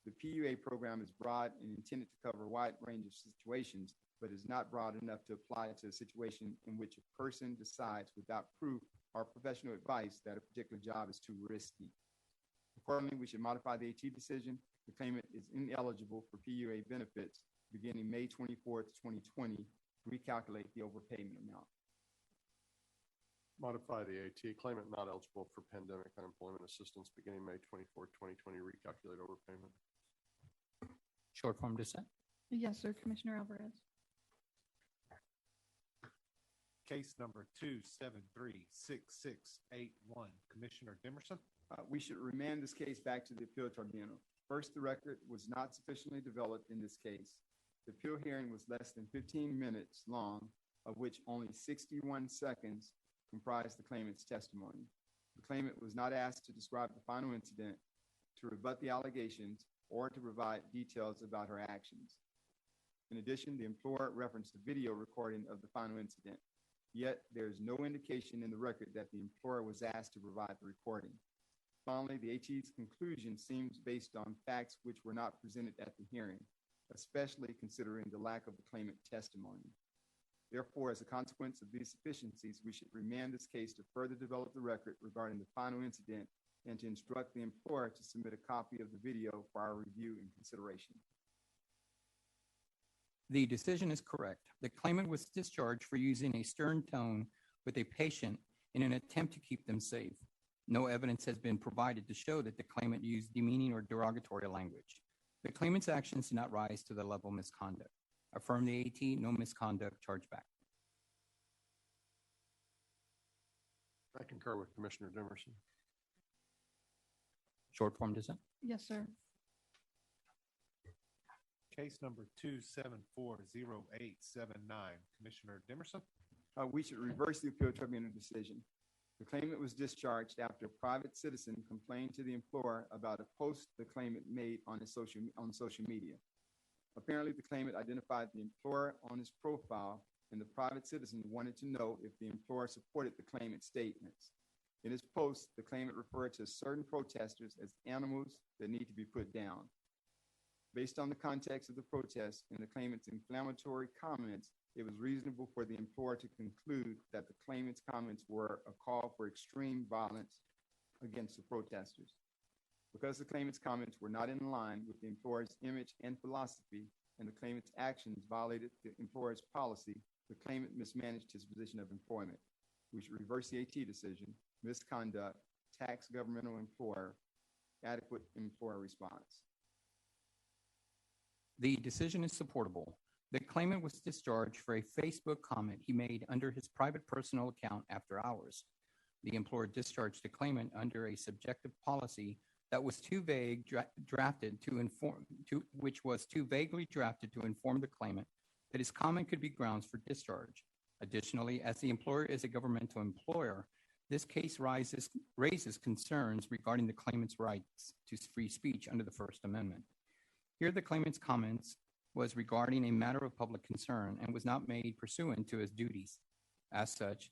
[SPEAKER 3] The PUA program is broad and intended to cover a wide range of situations, but is not broad enough to apply to a situation in which a person decides without proof or professional advice that a particular job is too risky. Accordingly, we should modify the AT decision. The claimant is ineligible for PUA benefits beginning May 24th, 2020, to recalculate the overpayment amount.
[SPEAKER 1] Modify the AT, claimant not eligible for pandemic unemployment assistance beginning May 24th, 2020, recalculate overpayment.
[SPEAKER 4] Short form dissent.
[SPEAKER 2] Yes, sir. Commissioner Alvarez.
[SPEAKER 5] Case number 2736681, Commissioner Dimerson.
[SPEAKER 3] We should remand this case back to the appeal tribunal. First, the record was not sufficiently developed in this case. The appeal hearing was less than 15 minutes long, of which only 61 seconds comprised the claimant's testimony. The claimant was not asked to describe the final incident, to rebut the allegations, or to provide details about her actions. In addition, the employer referenced a video recording of the final incident, yet there is no indication in the record that the employer was asked to provide the recording. Finally, the AT's conclusion seems based on facts which were not presented at the hearing, especially considering the lack of the claimant testimony. Therefore, as a consequence of these deficiencies, we should remand this case to further develop the record regarding the final incident and to instruct the employer to submit a copy of the video for our review and consideration.
[SPEAKER 4] The decision is correct. The claimant was discharged for using a stern tone with a patient in an attempt to keep them safe. No evidence has been provided to show that the claimant used demeaning or derogatory language. The claimant's actions did not rise to the level of misconduct. Affirm the AT, no misconduct, chargeback.
[SPEAKER 1] I concur with Commissioner Dimerson.
[SPEAKER 4] Short form dissent.
[SPEAKER 2] Yes, sir.
[SPEAKER 5] Case number 2740879, Commissioner Dimerson.
[SPEAKER 3] We should reverse the appeal tribunal decision. The claimant was discharged after a private citizen complained to the employer about a post the claimant made on social media. Apparently, the claimant identified the employer on his profile, and the private citizen wanted to know if the employer supported the claimant's statements. In his post, the claimant referred to certain protesters as animals that need to be put down. Based on the context of the protest and the claimant's inflammatory comments, it was reasonable for the employer to conclude that the claimant's comments were a call for extreme violence against the protesters. Because the claimant's comments were not in line with the employer's image and philosophy, and the claimant's actions violated the employer's policy, the claimant mismanaged his position of employment. We should reverse the AT decision, misconduct, tax governmental employer, adequate employer response.
[SPEAKER 4] The decision is supportable. The claimant was discharged for a Facebook comment he made under his private personal account after hours. The employer discharged the claimant under a subjective policy that was too vague, which was too vaguely drafted to inform the claimant that his comment could be grounds for discharge. Additionally, as the employer is a governmental employer, this case raises concerns regarding the claimant's rights to free speech under the First Amendment. Here, the claimant's comments was regarding a matter of public concern and was not made pursuant to his duties. As such,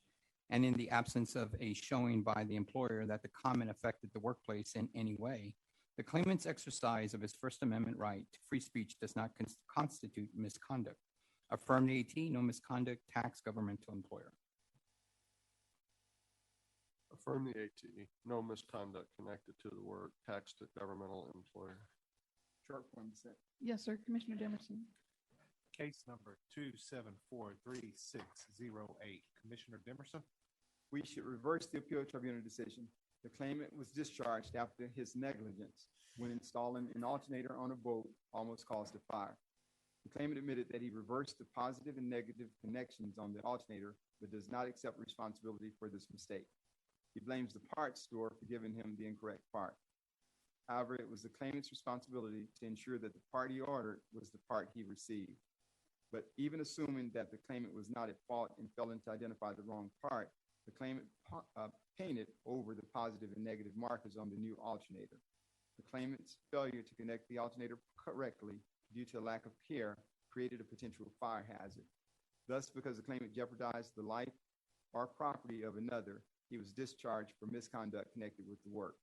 [SPEAKER 4] and in the absence of a showing by the employer that the comment affected the workplace in any way, the claimant's exercise of his First Amendment right to free speech does not constitute misconduct. Affirm the AT, no misconduct, tax governmental employer.
[SPEAKER 1] Affirm the AT, no misconduct connected to the work, tax to governmental employer.
[SPEAKER 3] Short form dissent.
[SPEAKER 2] Yes, sir. Commissioner Demerson.
[SPEAKER 5] Case number 2743-608. Commissioner Demerson,
[SPEAKER 3] We should reverse the appeal tribunal decision. The claimant was discharged after his negligence when installing an alternator on a boat almost caused a fire. The claimant admitted that he reversed the positive and negative connections on the alternator, but does not accept responsibility for this mistake. He blames the parts store for giving him the incorrect part. However, it was the claimant's responsibility to ensure that the part he ordered was the part he received. But even assuming that the claimant was not at fault and failing to identify the wrong part, the claimant painted over the positive and negative markers on the new alternator. The claimant's failure to connect the alternator correctly due to a lack of care created a potential fire hazard. Thus, because the claimant jeopardized the life or property of another, he was discharged for misconduct connected with the work.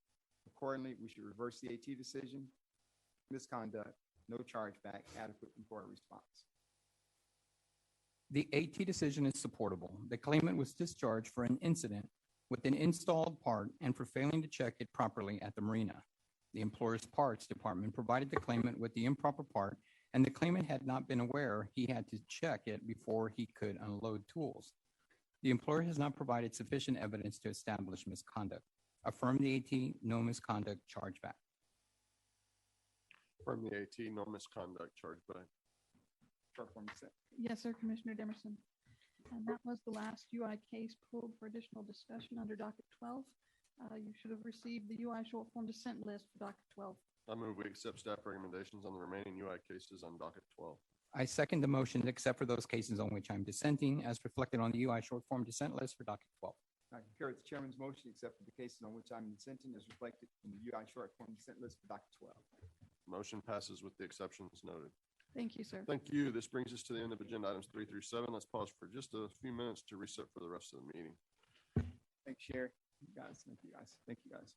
[SPEAKER 3] Accordingly, we should reverse the AT decision, misconduct, no chargeback, adequate employer response.
[SPEAKER 4] The AT decision is supportable. The claimant was discharged for an incident with an installed part and for failing to check it properly at the marina. The employer's parts department provided the claimant with the improper part, and the claimant had not been aware he had to check it before he could unload tools. The employer has not provided sufficient evidence to establish misconduct. Affirm the AT, no misconduct, chargeback.
[SPEAKER 1] Affirm the AT, no misconduct, chargeback.
[SPEAKER 3] Short form dissent.
[SPEAKER 2] Yes, sir. Commissioner Demerson. And that was the last UI case pulled for additional discussion under docket 12. You should have received the UI short form dissent list for docket 12.
[SPEAKER 1] I move we accept staff recommendations on the remaining UI cases on docket 12.
[SPEAKER 4] I second the motion except for those cases on which I'm dissenting as reflected on the UI short form dissent list for docket 12.
[SPEAKER 3] I concur with the chairman's motion, except for the cases on which I'm dissenting as reflected in the UI short form dissent list for docket 12.
[SPEAKER 1] Motion passes with the exceptions noted.
[SPEAKER 2] Thank you, sir.
[SPEAKER 1] Thank you. This brings us to the end of agenda items 3 through 7. Let's pause for just a few minutes to reset for the rest of the meeting.
[SPEAKER 3] Thanks, Sherry. Thank you guys. Thank you guys. Thank you guys.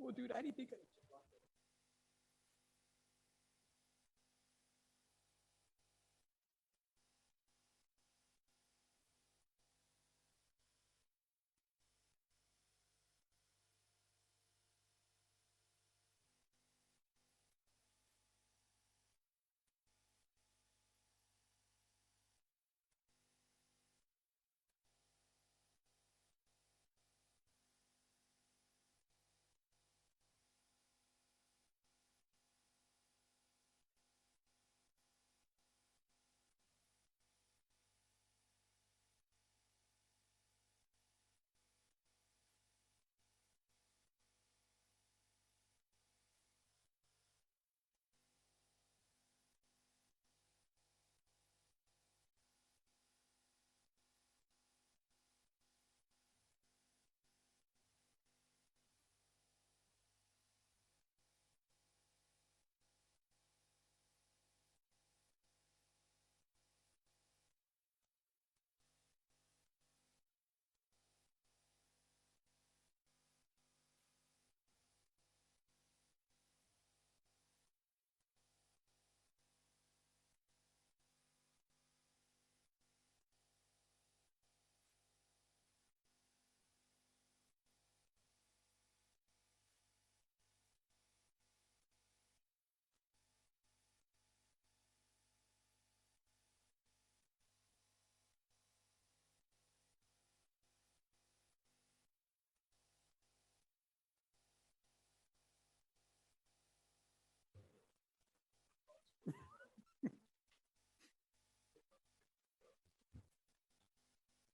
[SPEAKER 4] Oh, dude, I didn't think.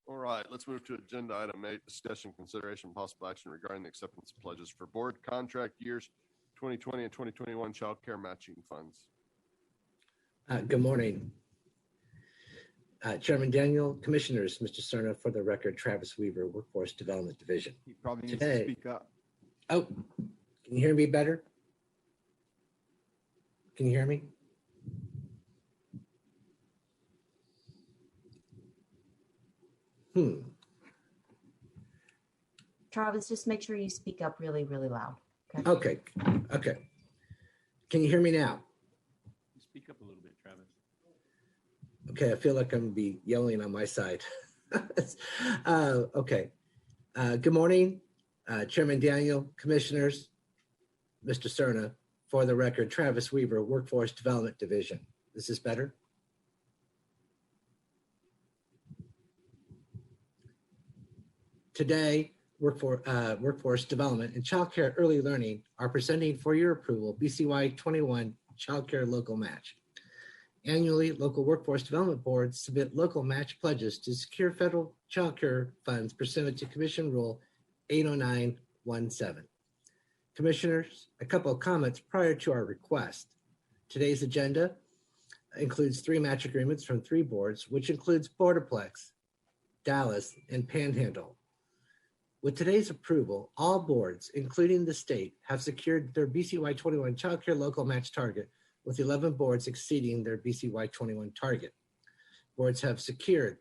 [SPEAKER 1] All right, let's move to agenda item 8, discussion, consideration, possible action regarding the acceptance of pledges for board contract years 2020 and 2021 child care matching funds.
[SPEAKER 6] Good morning. Chairman Daniel, Commissioners, Mr. Cerna, for the record, Travis Weaver, Workforce Development Division.
[SPEAKER 3] He probably needs
[SPEAKER 6] Today.
[SPEAKER 3] to speak up.
[SPEAKER 6] Oh, can you hear me better? Can you hear me?
[SPEAKER 7] Travis, just make sure you speak up really, really loud.
[SPEAKER 6] Okay. Can you hear me now?
[SPEAKER 5] Speak up a little bit, Travis.
[SPEAKER 6] Okay, I feel like I'm gonna be yelling on my side. Okay. Good morning, Chairman Daniel, Commissioners, Mr. Cerna, for the record, Travis Weaver, Workforce Development Division. Is this better? Today, Workforce Development and Child Care Early Learning are presenting for your approval BCY 21 Child Care Local Match. Annually, local workforce development boards submit local match pledges to secure federal child care funds pursuant to Commission Rule 80917. Commissioners, a couple of comments prior to our request. Today's agenda includes 3 match agreements from 3 boards, which includes Borderplex, Dallas, and Panhandle. With today's approval, all boards, including the state, have secured their BCY 21 child care local match target, with 11 boards exceeding their BCY 21 target. Boards have secured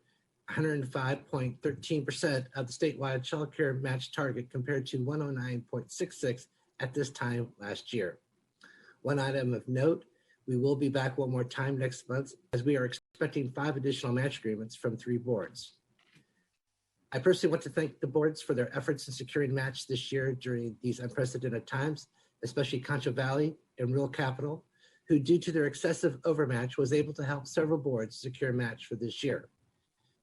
[SPEAKER 6] 105.13% of the statewide child care match target compared to 109.66 at this time last year. One item of note, we will be back one more time next month as we are expecting 5 additional match agreements from 3 boards. I personally want to thank the boards for their efforts in securing match this year during these unprecedented times, especially Concho Valley and Rural Capital, who due to their excessive overmatch was able to help several boards secure match for this year.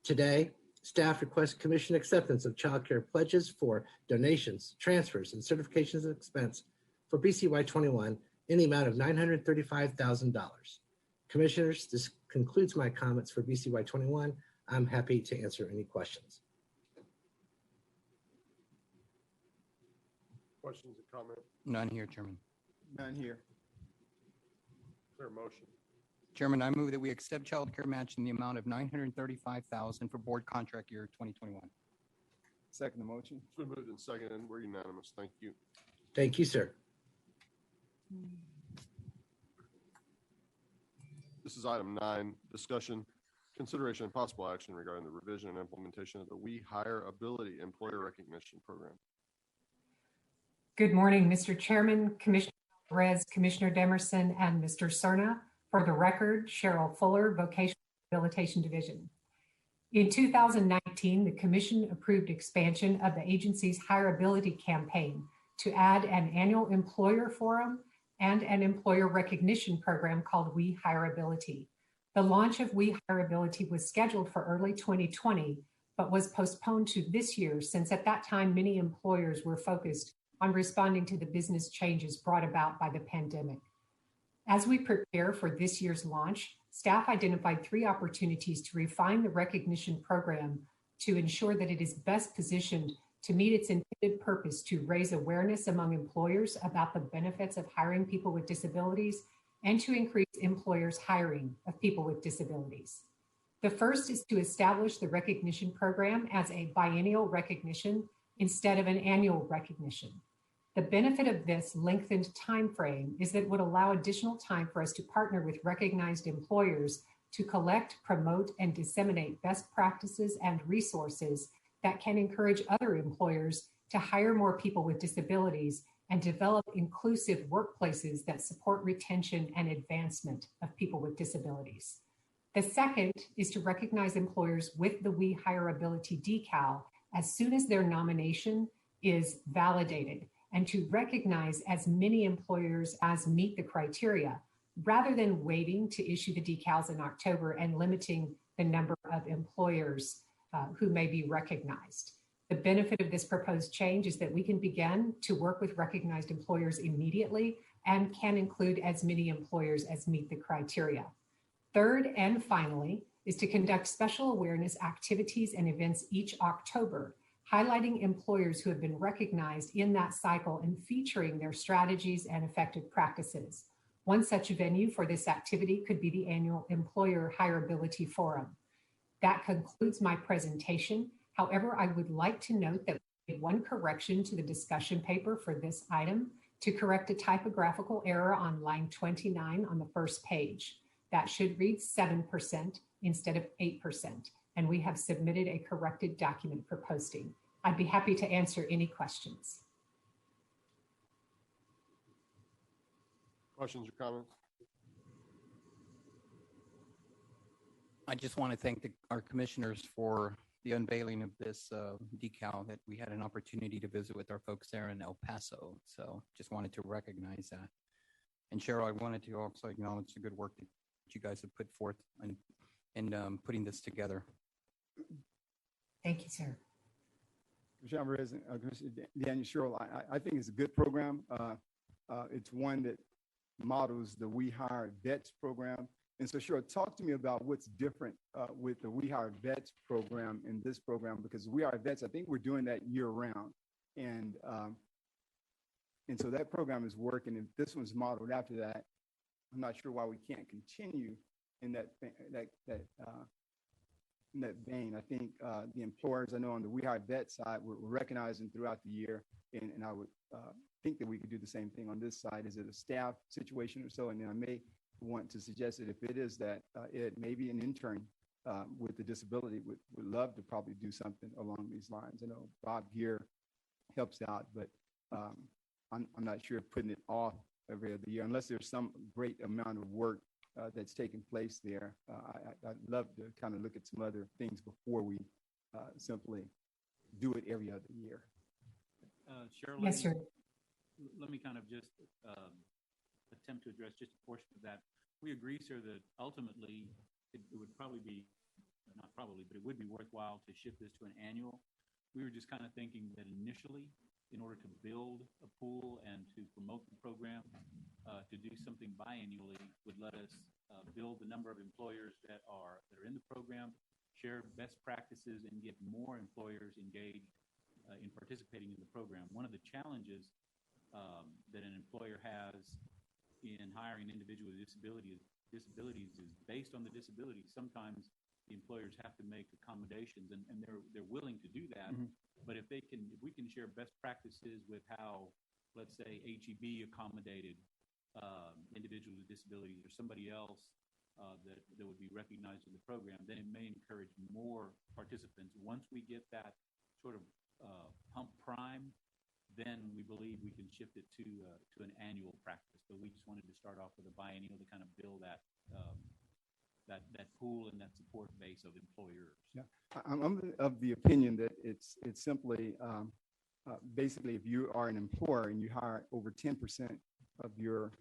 [SPEAKER 6] Today, staff requests commission acceptance of child care pledges for donations, transfers, and certifications of expense for BCY 21 in the amount of $935,000. Commissioners, this concludes my comments for BCY 21. I'm happy to answer any questions.
[SPEAKER 1] Questions or comments?
[SPEAKER 4] None here, Chairman.
[SPEAKER 3] None here.
[SPEAKER 1] Is there a motion?
[SPEAKER 4] Chairman, I move that we accept child care match in the amount of $935,000 for board contract year 2021.
[SPEAKER 3] Second the motion.
[SPEAKER 1] It's been moved and seconded. We're unanimous. Thank you.
[SPEAKER 6] Thank you, sir.
[SPEAKER 1] This is item 9, discussion, consideration, and possible action regarding the revision and implementation of the We Hire Ability Employer Recognition Program.
[SPEAKER 8] Good morning, Mr. Chairman, Commissioner Alvarez, Commissioner Demerson, and Mr. Cerna. For the record, Cheryl Fuller, Vocational Rehabilitation Division. In 2019, the Commission approved expansion of the agency's hireability campaign to add an annual employer forum and an employer recognition program called We Hireability. The launch of We Hireability was scheduled for early 2020, but was postponed to this year since at that time many employers were focused on responding to the business changes brought about by the pandemic. As we prepare for this year's launch, staff identified 3 opportunities to refine the recognition program to ensure that it is best positioned to meet its intended purpose to raise awareness among employers about the benefits of hiring people with disabilities and to increase employers' hiring of people with disabilities. The first is to establish the recognition program as a biennial recognition instead of an annual recognition. The benefit of this lengthened time frame is that it would allow additional time for us to partner with recognized employers to collect, promote, and disseminate best practices and resources that can encourage other employers to hire more people with disabilities and develop inclusive workplaces that support retention and advancement of people with disabilities. The second is to recognize employers with the We Hireability decal as soon as their nomination is validated, and to recognize as many employers as meet the criteria, rather than waiting to issue the decals in October and limiting the number of employers who may be recognized. The benefit of this proposed change is that we can begin to work with recognized employers immediately and can include as many employers as meet the criteria. Third and finally is to conduct special awareness activities and events each October, highlighting employers who have been recognized in that cycle and featuring their strategies and effective practices. One such venue for this activity could be the annual Employer Hireability Forum. That concludes my presentation. However, I would like to note that we made one correction to the discussion paper for this item to correct a typographical error on line 29 on the first page. That should read 7% instead of 8%, and we have submitted a corrected document for posting. I'd be happy to answer any questions.
[SPEAKER 1] Questions or comments?
[SPEAKER 4] I just want to thank our commissioners for the unveiling of this decal that we had an opportunity to visit with our folks there in El Paso. So just wanted to recognize that. And Cheryl, I wanted to also acknowledge the good work that you guys have put forth in putting this together.
[SPEAKER 8] Thank you, sir.
[SPEAKER 3] Commissioner Alvarez, Commissioner Daniel, Cheryl, I think it's a good program. It's one that models the We Hire Vets program. And so, Cheryl, talk to me about what's different with the We Hire Vets program and this program, because We Hire Vets, I think we're doing that year round. And so that program is working. And this one's modeled after that. I'm not sure why we can't continue in that vein. I think the employers, I know on the We Hire Vet side, we're recognizing throughout the year, and I would think that we could do the same thing on this side. Is it a staff situation or so? And then I may want to suggest that if it is that, it may be an intern with a disability would love to probably do something along these lines. I know Bob Gear helps out, but I'm not sure putting it off every other year, unless there's some great amount of work that's taking place there. I'd love to kind of look at some other things before we simply do it every other year.
[SPEAKER 5] Cheryl,
[SPEAKER 8] Yes, sir.
[SPEAKER 5] Let me kind of just attempt to address just a portion of that. We agree, sir, that ultimately it would probably be, not probably, but it would be worthwhile to shift this to an annual. We were just kind of thinking that initially, in order to build a pool and to promote the program, to do something biannually would let us build the number of employers that are in the program, share best practices, and get more employers engaged in participating in the program. One of the challenges that an employer has in hiring an individual with disabilities is based on the disability. Sometimes the employers have to make accommodations, and they're willing to do that. Mm-hmm. But if we can share best practices with how, let's say, HEB accommodated individuals with disabilities or somebody else that would be recognized in the program, then it may encourage more participants. Once we get that sort of pump prime, then we believe we can shift it to an annual practice. But we just wanted to start off with a biennial to kind of build that that pool and that support base of employers.
[SPEAKER 3] Yeah, I'm of the opinion that it's simply basically if you are an employer and you hire over 10% of your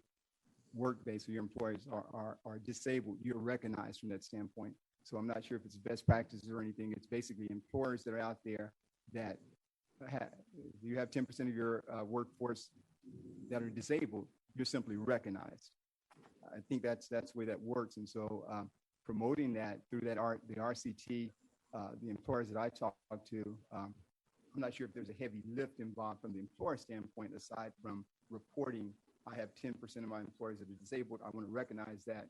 [SPEAKER 3] work base or your employees are disabled, you're recognized from that standpoint. So I'm not sure if it's best practices or anything. It's basically employers that are out there that you have 10% of your workforce that are disabled, you're simply recognized. I think that's the way that works. And so promoting that through the RCT, the employers that I talk to, I'm not sure if there's a heavy lift involved from the employer standpoint, aside from reporting, I have 10% of my employees that are disabled. I want to recognize that,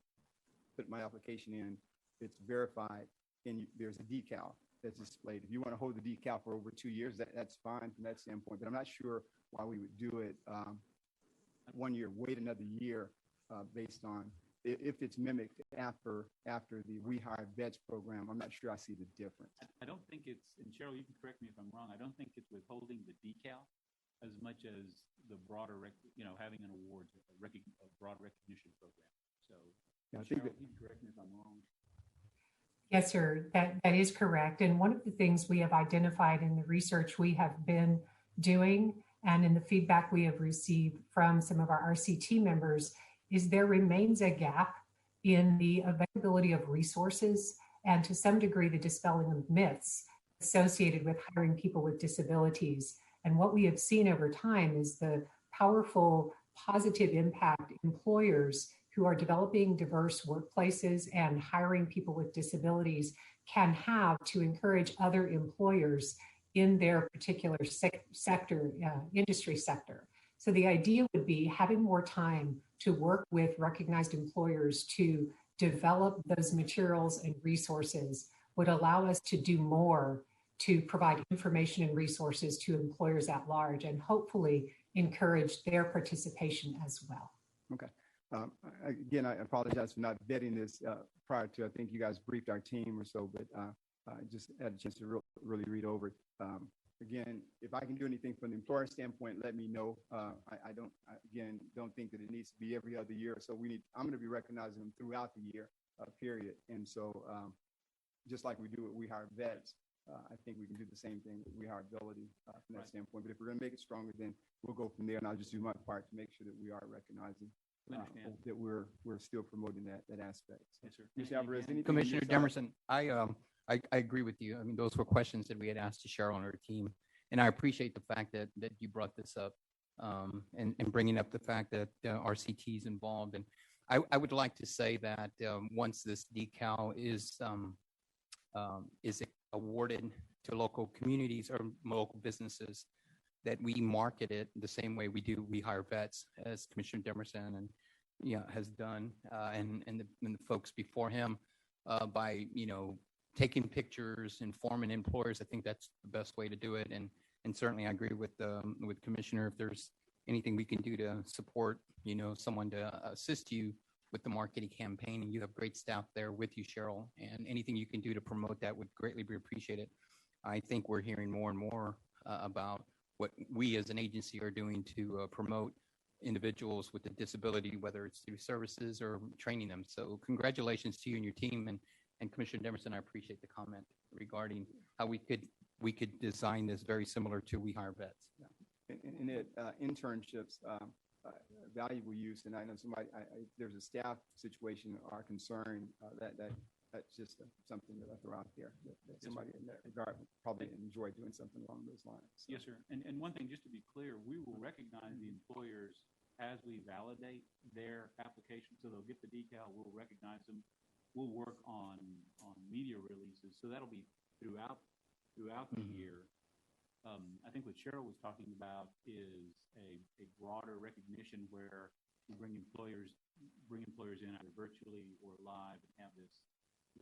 [SPEAKER 3] put my application in, it's verified, and there's a decal that's displayed. If you want to hold the decal for over 2 years, that's fine from that standpoint. But I'm not sure why we would do it 1 year, wait another year based on if it's mimicked after the We Hire Vets program. I'm not sure I see the difference.
[SPEAKER 5] I don't think it's, and Cheryl, you can correct me if I'm wrong, I don't think it's withholding the decal as much as the broader, having an award, a broad recognition program. So,
[SPEAKER 3] Yeah, I
[SPEAKER 5] Cheryl,
[SPEAKER 3] think that,
[SPEAKER 5] you can correct me if I'm wrong.
[SPEAKER 8] Yes, sir, that is correct. And one of the things we have identified in the research we have been doing and in the feedback we have received from some of our RCT members is there remains a gap in the availability of resources and to some degree the dispelling of myths associated with hiring people with disabilities. And what we have seen over time is the powerful positive impact employers who are developing diverse workplaces and hiring people with disabilities can have to encourage other employers in their particular sector, industry sector. So the idea would be having more time to work with recognized employers to develop those materials and resources would allow us to do more to provide information and resources to employers at large and hopefully encourage their participation as well.
[SPEAKER 3] okay. Again, I apologize for not vetting this prior to, I think you guys briefed our team or so, but I just had a chance to really read over it. Again, if I can do anything from the employer standpoint, let me know. I don't think that it needs to be every other year. So I'm going to be recognizing them throughout the year, period. And so just like we do it, We Hire Vets, I think we can do the same thing with We Hire Ability from that standpoint. But if we're going to make it stronger, then we'll go from there. And I'll just do my part to make sure that we are recognizing that we're still promoting that aspect. So,
[SPEAKER 5] Yes, sir.
[SPEAKER 3] Mr. Alvarez, anything
[SPEAKER 4] Commissioner
[SPEAKER 3] on your side?
[SPEAKER 4] Demerson, I agree with you. I mean, those were questions that we had asked to Cheryl and her team. And I appreciate the fact that you brought this up and bringing up the fact that RCT is involved. And I would like to say that once this decal is awarded to local communities or local businesses, that we market it the same way we do We Hire Vets, as Commissioner Demerson and has done, and the folks before him by taking pictures, informing employers. I think that's the best way to do it. And certainly I agree with Commissioner, if there's anything we can do to support, someone to assist you with the marketing campaign, and you have great staff there with you, Cheryl, and anything you can do to promote that would greatly be appreciated. I think we're hearing more and more about what we as an agency are doing to promote individuals with a disability, whether it's through services or training them. So congratulations to you and your team. And Commissioner Demerson, I appreciate the comment regarding how we could design this very similar to We Hire Vets.
[SPEAKER 3] Yeah. And internships, valuable use. And I know there's a staff situation or concern that's just something that I throw out there that somebody in that regard would probably enjoy doing something along those lines. So.
[SPEAKER 5] Yes, sir. And one thing, just to be clear, we will recognize the employers as we validate their application. So they'll get the decal, we'll recognize them. We'll work on media releases. So that'll be throughout the year. I think what Cheryl was talking about is a broader recognition where we bring employers in either virtually or live and have this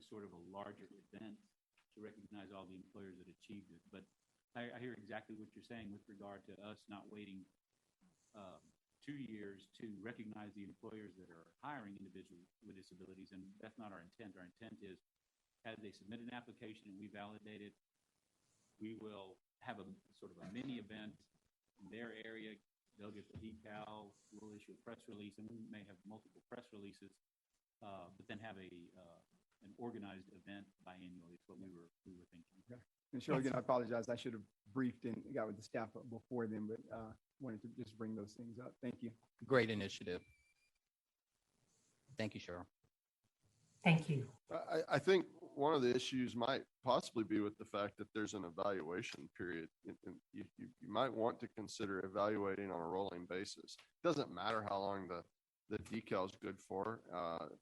[SPEAKER 5] sort of a larger event to recognize all the employers that achieved it. But I hear exactly what you're saying with regard to us not waiting 2 years to recognize the employers that are hiring individuals with disabilities. And that's not our intent. Our intent is, as they submit an application and we validate it, we will have a sort of a mini event their area, they'll get the decal, we'll issue a press release, and we may have multiple press releases, but then have an organized event biannually is what we were thinking.
[SPEAKER 3] Okay. And Cheryl, again, I apologize. I should have briefed and got with the staff before then, but wanted to just bring those things up. Thank you.
[SPEAKER 4] Great initiative. Thank you, Cheryl.
[SPEAKER 8] Thank you.
[SPEAKER 1] I think one of the issues might possibly be with the fact that there's an evaluation period. And you might want to consider evaluating on a rolling basis. It doesn't matter how long the decal is good for.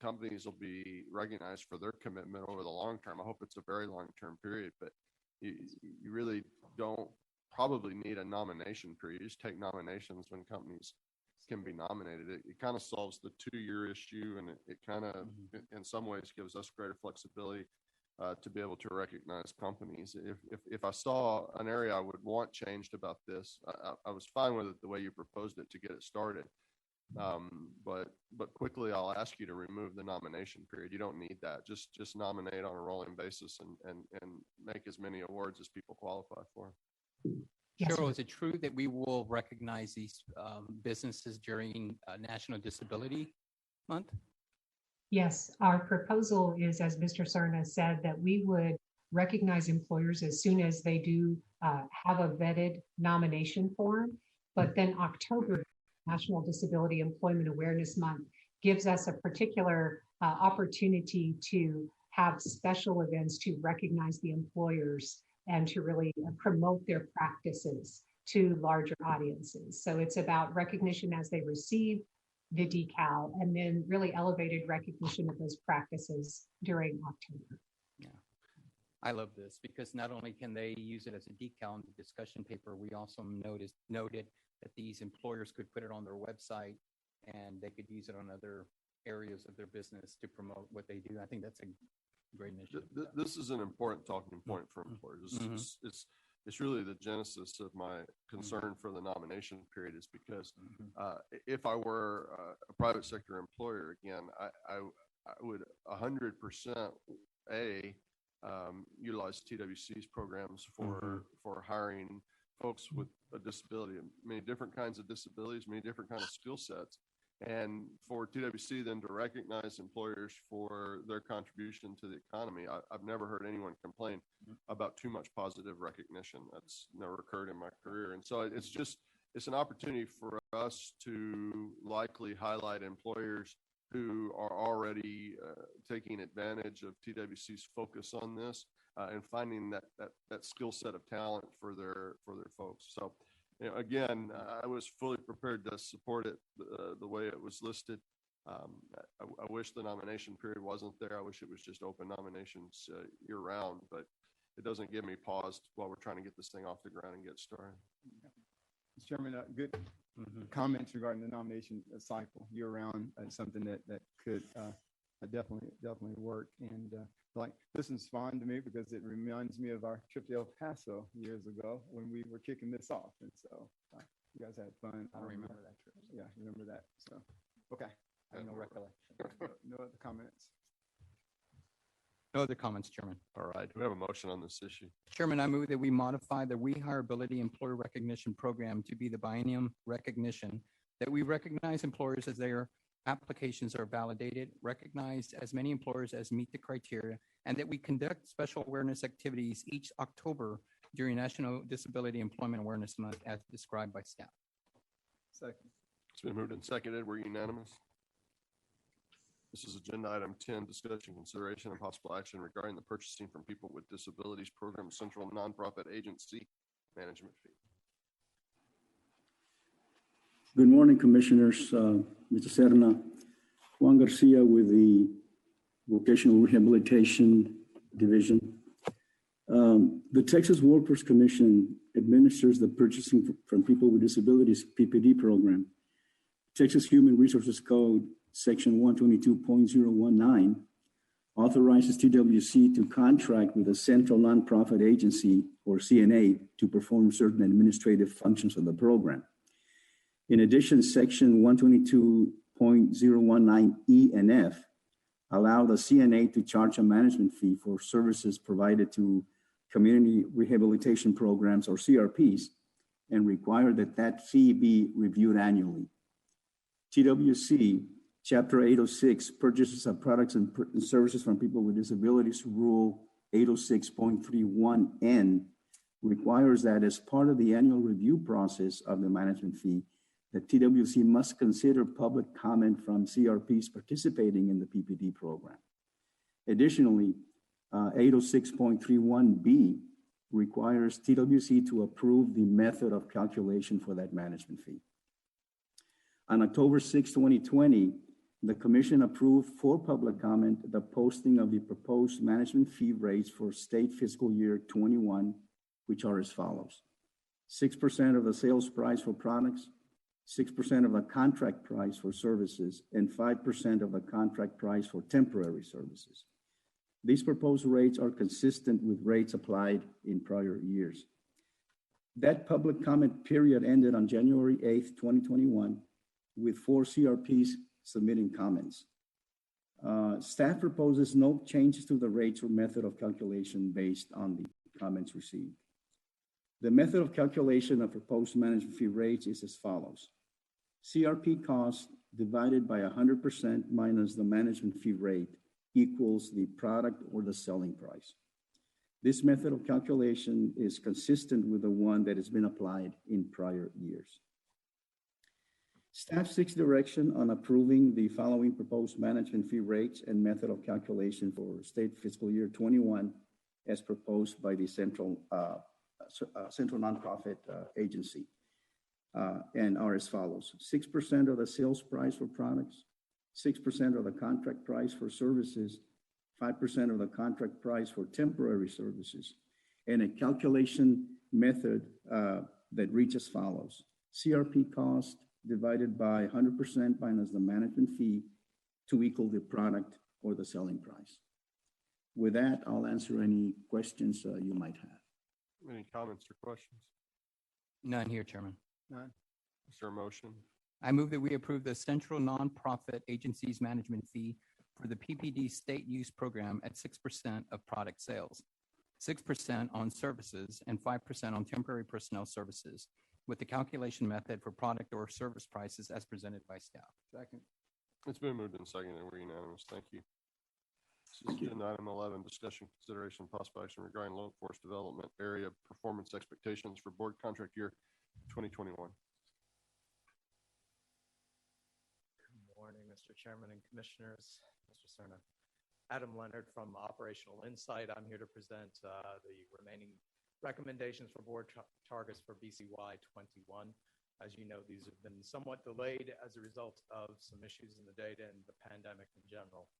[SPEAKER 1] Companies will be recognized for their commitment over the long term. I hope it's a very long-term period, but you really don't probably need a nomination period. You just take nominations when companies can be nominated. It kind of solves the 2-year issue, and it kind of, in some ways, gives us greater flexibility to be able to recognize companies. If I saw an area I would want changed about this, I was fine with it the way you proposed it to get it started. But quickly, I'll ask you to remove the nomination period. You don't need that. Just nominate on a rolling basis and make as many awards as people qualify for.
[SPEAKER 8] Yes,
[SPEAKER 4] Cheryl,
[SPEAKER 8] sir.
[SPEAKER 4] is it true that we will recognize these businesses during National Disability Month?
[SPEAKER 8] Yes, our proposal is, as Mr. Serna said, that we would recognize employers as soon as they do have a vetted nomination form. But then October, National Disability Employment Awareness Month, gives us a particular opportunity to have special events to recognize the employers and to really promote their practices to larger audiences. So it's about recognition as they receive the decal, and then really elevated recognition of those practices during October.
[SPEAKER 4] Yeah, I love this because not only can they use it as a decal in the discussion paper, we also noted that these employers could put it on their website and they could use it on other areas of their business to promote what they do. I think that's a great initiative.
[SPEAKER 1] This is an important talking point for employers. It's really the genesis of my concern for the nomination period, is because if I were a private sector employer, again, I would 100% utilize TWC's programs for hiring folks with a disability, many different kinds of disabilities, many different kinds of skill sets. And for TWC then to recognize employers for their contribution to the economy, I've never heard anyone complain about too much positive recognition. That's never occurred in my career. And so it's an opportunity for us to likely highlight employers who are already taking advantage of TWC's focus on this and finding that skill set of talent for their folks. So, again, I was fully prepared to support it the way it was listed. I wish the nomination period wasn't there. I wish it was just open nominations year round, but it doesn't give me pause while we're trying to get this thing off the ground and get started.
[SPEAKER 3] Mr. Chairman, good comments regarding the nomination cycle year round. Something that could definitely work. And like, this is fun to me because it reminds me of our trip to El Paso years ago when we were kicking this off. And so you guys had fun.
[SPEAKER 4] I remember that trip.
[SPEAKER 3] Yeah, remember that. So, okay.
[SPEAKER 4] I have no recollection.
[SPEAKER 3] No other comments.
[SPEAKER 4] No other comments, Chairman.
[SPEAKER 1] All right. Do we have a motion on this issue?
[SPEAKER 4] Chairman, I move that we modify the rehireability employer recognition program to be the biennium recognition, that we recognize employers as their applications are validated, recognized as many employers as meet the criteria, and that we conduct special awareness activities each October during National Disability Employment Awareness Month as described by staff.
[SPEAKER 3] Second.
[SPEAKER 1] It's been moved and seconded. We're unanimous. This is agenda item 10, discussion, consideration, and possible action regarding the purchasing from people with disabilities program central nonprofit agency management fee.
[SPEAKER 9] Good morning, Commissioners. Mr. Serna, Juan Garcia with the Vocational Rehabilitation Division. The Texas Workforce Commission administers the Purchasing from People with Disabilities PPD program. Texas Human Resources Code Section 122.019 authorizes TWC to contract with a central nonprofit agency, or CNA, to perform certain administrative functions of the program. In addition, Section 122.019E and F allow the CNA to charge a management fee for services provided to community rehabilitation programs, or CRPs, and require that that fee be reviewed annually. TWC Chapter 806, Purchases of Products and Services from People with Disabilities, Rule 806.31N, requires that as part of the annual review process of the management fee, the TWC must consider public comment from CRPs participating in the PPD program. Additionally, 806.31B requires TWC to approve the method of calculation for that management fee. On October 6, 2020, the Commission approved for public comment the posting of the proposed management fee rates for state fiscal year 21, which are as follows: 6% of the sales price for products, 6% of the contract price for services, and 5% of the contract price for temporary services. These proposed rates are consistent with rates applied in prior years. That public comment period ended on January 8th, 2021, with 4 CRPs submitting comments. Staff proposes no changes to the rates or method of calculation based on the comments received. The method of calculation of proposed management fee rates is as follows: CRP cost divided by 100% minus the management fee rate equals the product or the selling price. This method of calculation is consistent with the one that has been applied in prior years. Staff seeks direction on approving the following proposed management fee rates and method of calculation for state fiscal year 21 as proposed by the Central Nonprofit Agency, and are as follows: 6% of the sales price for products, 6% of the contract price for services, 5% of the contract price for temporary services, and a calculation method that reads as follows: CRP cost divided by 100% minus the management fee to equal the product or the selling price. With that, I'll answer any questions you might have.
[SPEAKER 1] Any comments or questions?
[SPEAKER 4] None here, Chairman.
[SPEAKER 3] None.
[SPEAKER 1] Is there a motion?
[SPEAKER 4] I move that we approve the Central Nonprofit Agency's management fee for the PPD State Use Program at 6% of product sales, 6% on services, and 5% on temporary personnel services, with the calculation method for product or service prices as presented by staff.
[SPEAKER 3] Second.
[SPEAKER 1] It's been moved and seconded. We're unanimous. Thank you. This is agenda item 11, discussion, consideration, and possible action regarding loan force development area performance expectations for board contract year 2021.
[SPEAKER 10] Good morning, Mr. Chairman and Commissioners, Mr. Cerna. Adam Leonard from Operational Insight. I'm here to present the remaining recommendations for board targets for BCY 21. As you know, these have been somewhat delayed as a result of some issues in the data and the pandemic in general.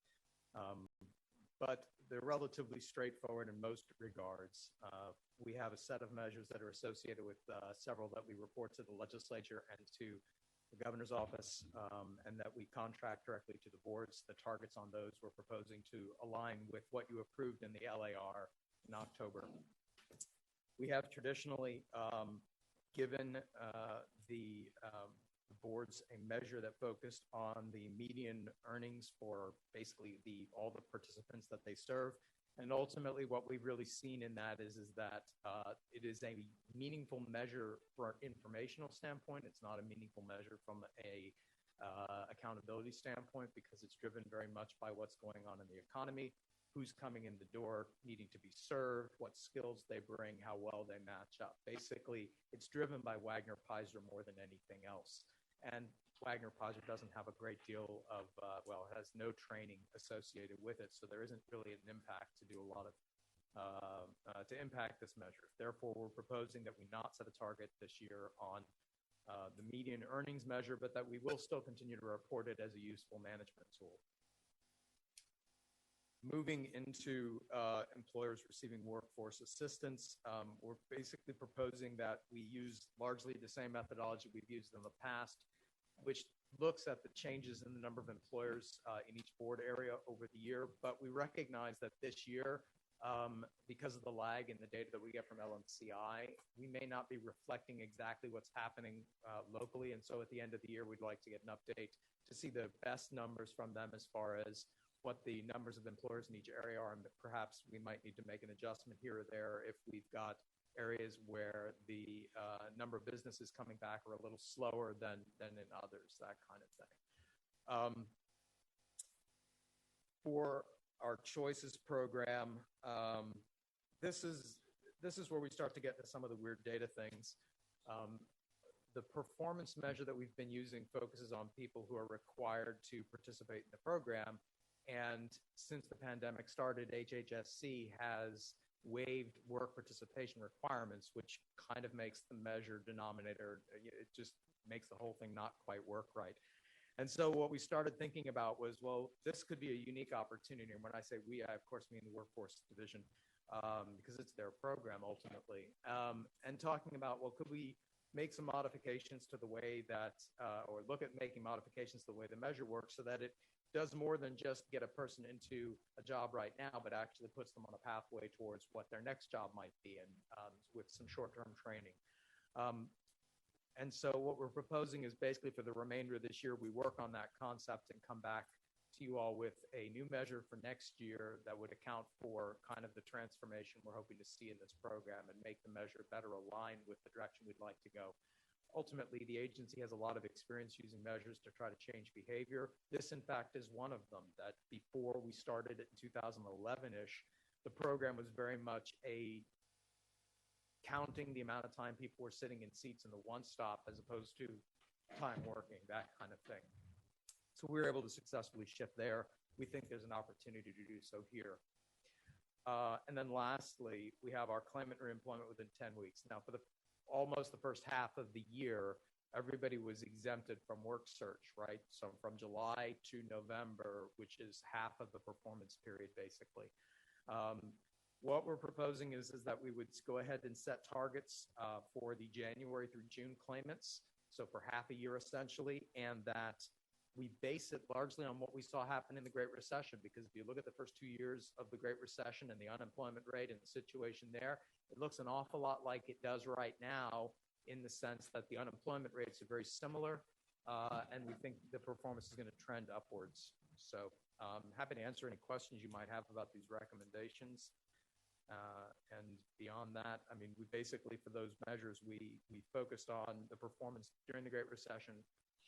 [SPEAKER 10] But they're relatively straightforward in most regards. We have a set of measures that are associated with several that we report to the legislature and to the governor's office, and that we contract directly to the boards. The targets on those we're proposing to align with what you approved in the LAR in October. We have traditionally given the boards a measure that focused on the median earnings for basically all the participants that they serve. And ultimately, what we've really seen in that is that it is a meaningful measure from an informational standpoint. It's not a meaningful measure from a accountability standpoint, because it's driven very much by what's going on in the economy, who's coming in the door needing to be served, what skills they bring, how well they match up. Basically, it's driven by Wagner-Peiser more than anything else. And Wagner-Peiser doesn't have a great deal of, it has no training associated with it, so there isn't really an impact to do a lot of, to impact this measure. Therefore, we're proposing that we not set a target this year on the median earnings measure, but that we will still continue to report it as a useful management tool. Moving into employers receiving workforce assistance, we're basically proposing that we use largely the same methodology we've used in the past, which looks at the changes in the number of employers in each board area over the year. But we recognize that this year, because of the lag in the data that we get from LMCI, we may not be reflecting exactly what's happening locally. And so at the end of the year, we'd like to get an update to see the best numbers from them as far as what the numbers of employers in each area are, and perhaps we might need to make an adjustment here or there if we've got areas where the number of businesses coming back are a little slower than in others, that kind of thing. For our choices program, this is where we start to get into some of the weird data things. The performance measure that we've been using focuses on people who are required to participate in the program. And since the pandemic started, HHSC has waived work participation requirements, which kind of makes the measure denominator, it just makes the whole thing not quite work right. And so what we started thinking about was, well, this could be a unique opportunity. And when I say we, I of course mean the workforce division, because it's their program ultimately. And talking about, well, could we make some modifications to the way that, or look at making modifications to the way the measure works so that it does more than just get a person into a job right now, but actually puts them on a pathway towards what their next job might be, and with some short-term training. And so what we're proposing is basically for the remainder of this year, we work on that concept and come back to you all with a new measure for next year that would account for kind of the transformation we're hoping to see in this program and make the measure better aligned with the direction we'd like to go. Ultimately, the agency has a lot of experience using measures to try to change behavior. This, in fact, is one of them. That before we started it in 2011-ish, the program was very much a counting the amount of time people were sitting in seats in the one stop as opposed to time working, that kind of thing. So we were able to successfully shift there. We think there's an opportunity to do so here. And then lastly, we have our claimant reemployment within 10 weeks. Now, for almost the first half of the year, everybody was exempted from work search, right? So from July to November, which is half of the performance period, basically. What we're proposing is that we would go ahead and set targets for the January through June claimants, so for half a year essentially, and that we base it largely on what we saw happen in the Great Recession, because if you look at the first 2 years of the Great Recession and the unemployment rate and the situation there, it looks an awful lot like it does right now, in the sense that the unemployment rates are very similar, and we think the performance is going to trend upwards. So happy to answer any questions you might have about these recommendations. And beyond that, I mean, we basically, for those measures, we focused on the performance during the Great Recession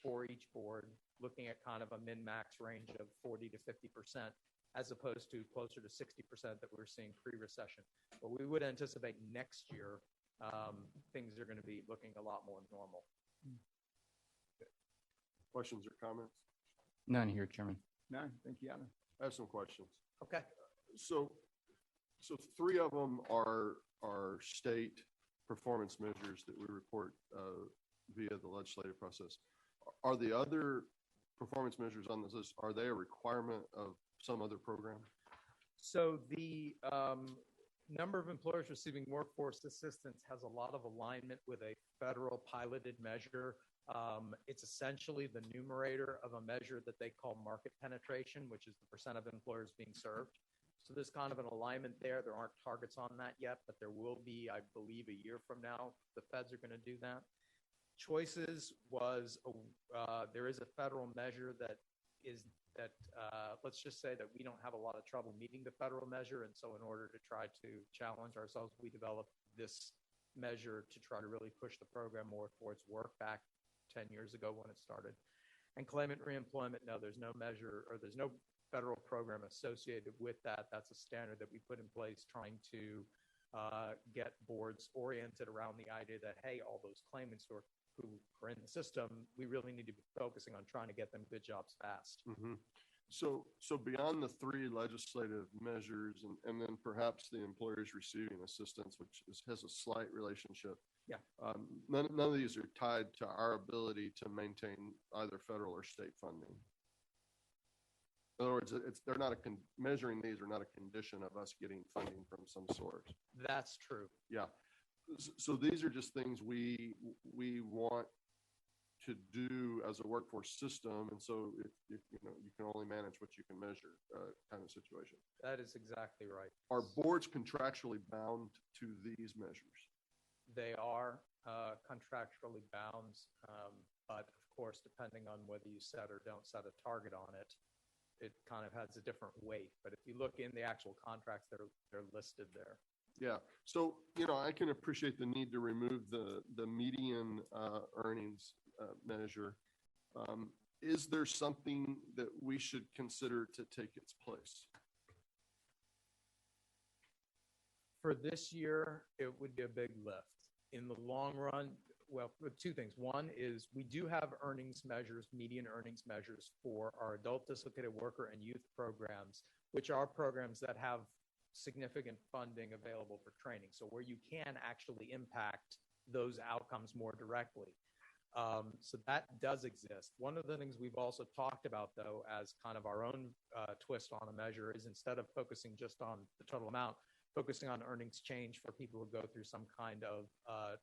[SPEAKER 10] for each board, looking at kind of a min-max range of 40 to 50%, as opposed to closer to 60% that we were seeing pre-recession. But we would anticipate next year, things are going to be looking a lot more normal.
[SPEAKER 1] Questions or comments?
[SPEAKER 4] None here, Chairman.
[SPEAKER 3] None. Thank you, Alan.
[SPEAKER 1] I have some questions.
[SPEAKER 10] Okay.
[SPEAKER 1] So three of them are state performance measures that we report via the legislative process. Are the other performance measures on this list, are they a requirement of some other program?
[SPEAKER 10] So the number of employers receiving workforce assistance has a lot of alignment with a federal piloted measure. It's essentially the numerator of a measure that they call market penetration, which is the percent of employers being served. So there's kind of an alignment there. There aren't targets on that yet, but there will be, I believe, a year from now. The feds are going to do that. Choices was, there is a federal measure that let's just say that we don't have a lot of trouble meeting the federal measure. And so in order to try to challenge ourselves, we developed this measure to try to really push the program more towards work back 10 years ago when it started. And claimant reemployment, no, there's no measure, or there's no federal program associated with that. That's a standard that we put in place trying to get boards oriented around the idea that, hey, all those claimants who are in the system, we really need to be focusing on trying to get them good jobs fast.
[SPEAKER 1] Mm-hmm. So beyond the three legislative measures and then perhaps the employers receiving assistance, which has a slight relationship.
[SPEAKER 10] Yeah.
[SPEAKER 1] None of these are tied to our ability to maintain either federal or state funding. In other words, they're not measuring these are not a condition of us getting funding from some source.
[SPEAKER 10] That's true.
[SPEAKER 1] Yeah. So these are just things we want to do as a workforce system, and so you can only manage what you can measure, kind of situation.
[SPEAKER 10] That is exactly right.
[SPEAKER 1] Are boards contractually bound to these measures?
[SPEAKER 10] They are contractually bound, but of course, depending on whether you set or don't set a target on it, it kind of has a different weight. But if you look in the actual contracts, they're listed there.
[SPEAKER 1] Yeah. So, I can appreciate the need to remove the median earnings measure. Is there something that we should consider to take its place?
[SPEAKER 10] For this year, it would be a big lift. In the long run, well, two things. One is we do have earnings measures, median earnings measures for our adult dislocated worker and youth programs, which are programs that have significant funding available for training. So where you can actually impact those outcomes more directly. So that does exist. One of the things we've also talked about, though, as kind of our own twist on a measure is instead of focusing just on the total amount, focusing on earnings change for people who go through some kind of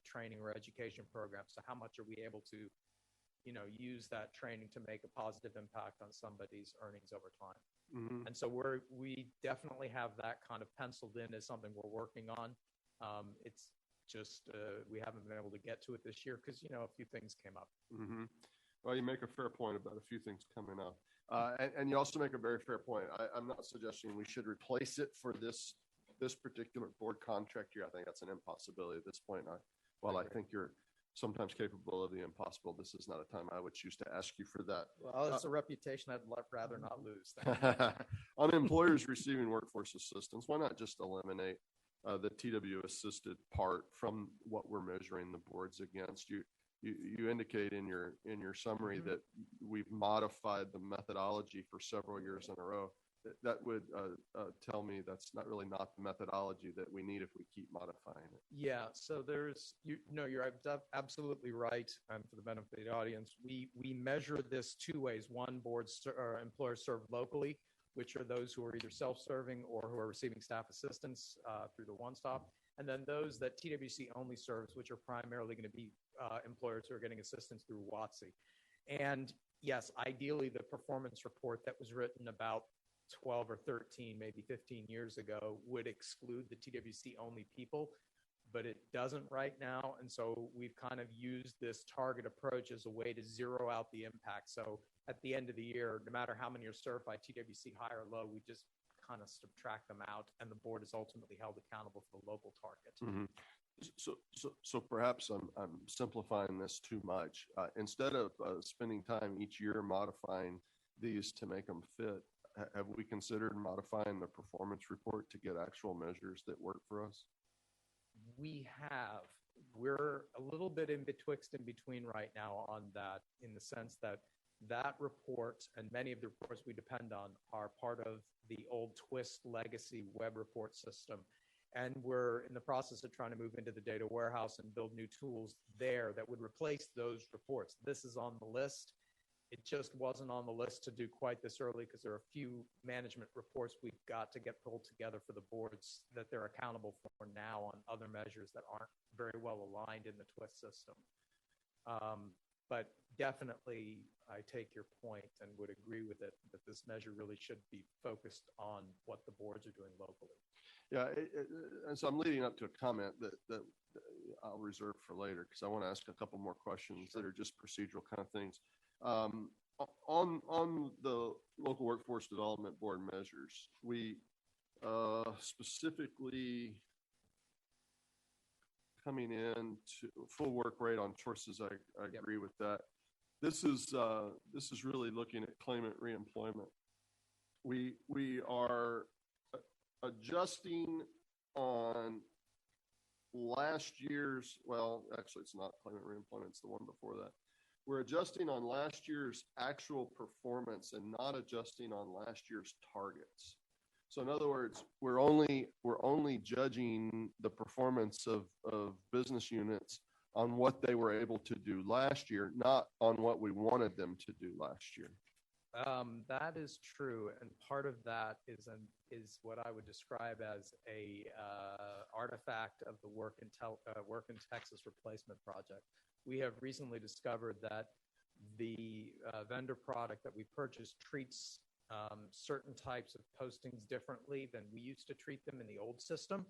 [SPEAKER 10] training or education program. So how much are we able to, use that training to make a positive impact on somebody's earnings over time? Mm-hmm. And so we definitely have that kind of penciled in as something we're working on. It's just we haven't been able to get to it this year because, a few things came up.
[SPEAKER 1] Mm-hmm. Well, you make a fair point about a few things coming up. And you also make a very fair point. I'm not suggesting we should replace it for this particular board contract year. I think that's an impossibility at this point. While I think you're sometimes capable of the impossible, this is not a time I would choose to ask you for that.
[SPEAKER 10] Well, it's a reputation I'd rather not lose.
[SPEAKER 1] On employers receiving workforce assistance, why not just eliminate the TW assisted part from what we're measuring the boards against? You indicate in your summary that we've modified the methodology for several years in a row. That would tell me that's not the methodology that we need if we keep modifying it.
[SPEAKER 10] Yeah, so you're absolutely right. And for the benefit of the audience, we measure this two ways. One, employers served locally, which are those who are either self-serving or who are receiving staff assistance through the one-stop. And then those that TWC only serves, which are primarily going to be employers who are getting assistance through WOTC. And yes, ideally, the performance report that was written about 12 or 13, maybe 15 years ago would exclude the TWC only people, but it doesn't right now. And so we've kind of used this target approach as a way to zero out the impact. So at the end of the year, no matter how many are served by TWC high or low, we just kind of subtract them out, and the board is ultimately held accountable for the local target.
[SPEAKER 1] Mm-hmm. So perhaps I'm simplifying this too much. Instead of spending time each year modifying these to make them fit, have we considered modifying the performance report to get actual measures that work for us?
[SPEAKER 10] We have. We're a little bit in between right now on that, in the sense that report and many of the reports we depend on are part of the old Twist legacy web report system. And we're in the process of trying to move into the data warehouse and build new tools there that would replace those reports. This is on the list. It just wasn't on the list to do quite this early because there are a few management reports we've got to get pulled together for the boards that they're accountable for now on other measures that aren't very well aligned in the Twist system. But definitely, I take your point and would agree with it that this measure really should be focused on what the boards are doing locally.
[SPEAKER 1] Yeah, and so I'm leading up to a comment that I'll reserve for later because I want to ask a couple more questions that are just procedural kind of things. On the local workforce development board measures, we specifically coming in to full work rate on choices. I agree with that. This is really looking at claimant reemployment. We are adjusting on last year's, well, actually it's not claimant reemployment, it's the one before that. We're adjusting on last year's actual performance and not adjusting on last year's targets. So in other words, we're only judging the performance of business units on what they were able to do last year, not on what we wanted them to do last year.
[SPEAKER 10] That is true, and part of that is what I would describe as a artifact of the Work in Texas replacement project. We have recently discovered that the vendor product that we purchased treats certain types of postings differently than we used to treat them in the old system.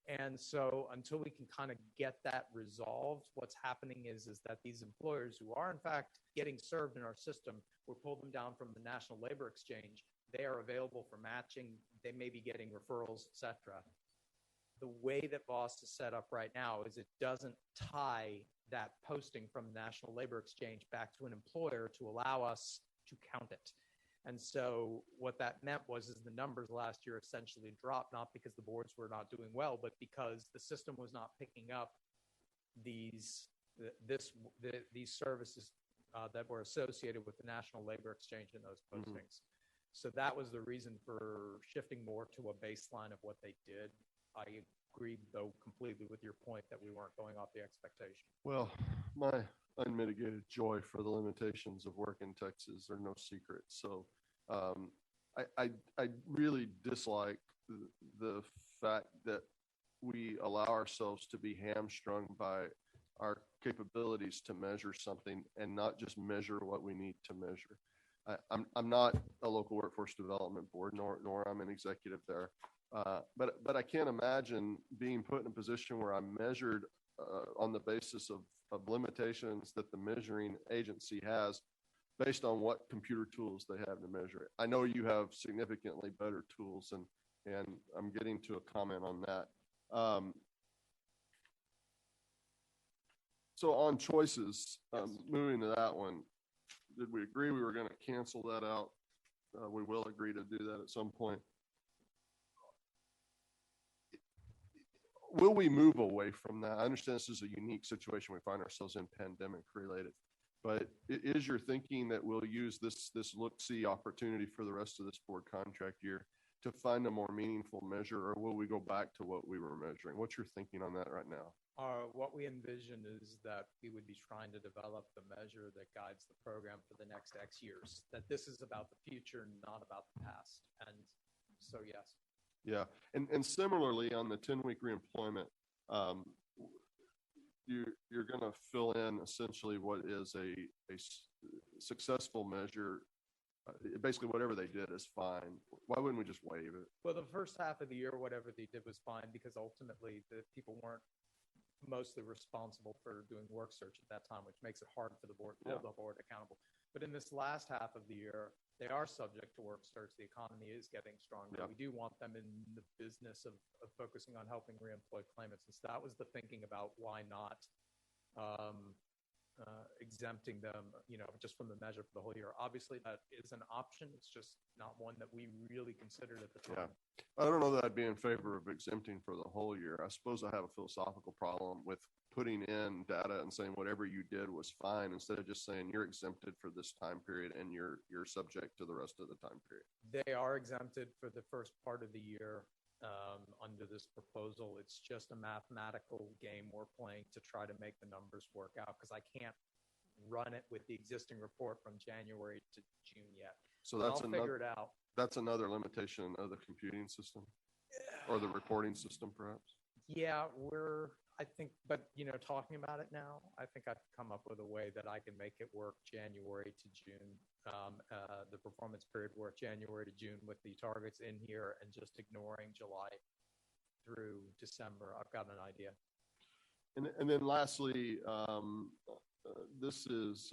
[SPEAKER 10] And so until we can kind of get that resolved, what's happening is that these employers who are in fact getting served in our system, we'll pull them down from the National Labor Exchange, they are available for matching. They may be getting referrals, et cetera. The way that VOS is set up right now is it doesn't tie that posting from the National Labor Exchange back to an employer to allow us to count it. And so what that meant was the numbers last year essentially dropped, not because the boards were not doing well, but because the system was not picking up these services that were associated with the National Labor Exchange and those postings. So that was the reason for shifting more to a baseline of what they did. I agree, though, completely with your point that we weren't going off the expectation.
[SPEAKER 1] Well, my unmitigated joy for the limitations of work in Texas are no secret. So I really dislike the fact that we allow ourselves to be hamstrung by our capabilities to measure something and not just measure what we need to measure. I'm not a local workforce development board, nor I'm an executive there. But I can't imagine being put in a position where I'm measured on the basis of limitations that the measuring agency has based on what computer tools they have to measure it. I know you have significantly better tools, and I'm getting to a comment on that. So on choices, moving to that one, did we agree we were going to cancel that out? We will agree to do that at some point. Will we move away from that? I understand this is a unique situation we find ourselves in, pandemic related, but is your thinking that we'll use this look-see opportunity for the rest of this board contract year to find a more meaningful measure, or will we go back to what we were measuring? What's your thinking on that right now?
[SPEAKER 10] What we envision is that we would be trying to develop the measure that guides the program for the next X years, that this is about the future, not about the past. And so, yes.
[SPEAKER 1] Yeah, and similarly on the 10-week reemployment, you're going to fill in essentially what is a successful measure. Basically, whatever they did is fine. Why wouldn't we just waive it?
[SPEAKER 10] Well, the first half of the year, whatever they did was fine because ultimately the people weren't mostly responsible for doing work search at that time, which makes it hard for the board to hold the board accountable. But in this last half of the year, they are subject to work search. The economy is getting stronger. We do want them in the business of focusing on helping reemploy claimants. And so that was the thinking about why not exempting them, just from the measure for the whole year. Obviously, that is an option. It's just not one that we really considered at the time.
[SPEAKER 1] I don't know that I'd be in favor of exempting for the whole year. I suppose I have a philosophical problem with putting in data and saying whatever you did was fine instead of just saying you're exempted for this time period and you're subject to the rest of the time period.
[SPEAKER 10] They are exempted for the first part of the year under this proposal. It's just a mathematical game we're playing to try to make the numbers work out because I can't run it with the existing report from January to June yet.
[SPEAKER 1] So that's
[SPEAKER 10] I'll figure it out.
[SPEAKER 1] That's another limitation of the computing system or the reporting system, perhaps.
[SPEAKER 10] Yeah, talking about it now, I think I've come up with a way that I can make it work January to June, the performance period work January to June with the targets in here and just ignoring July through December. I've got an idea.
[SPEAKER 1] And then lastly, this is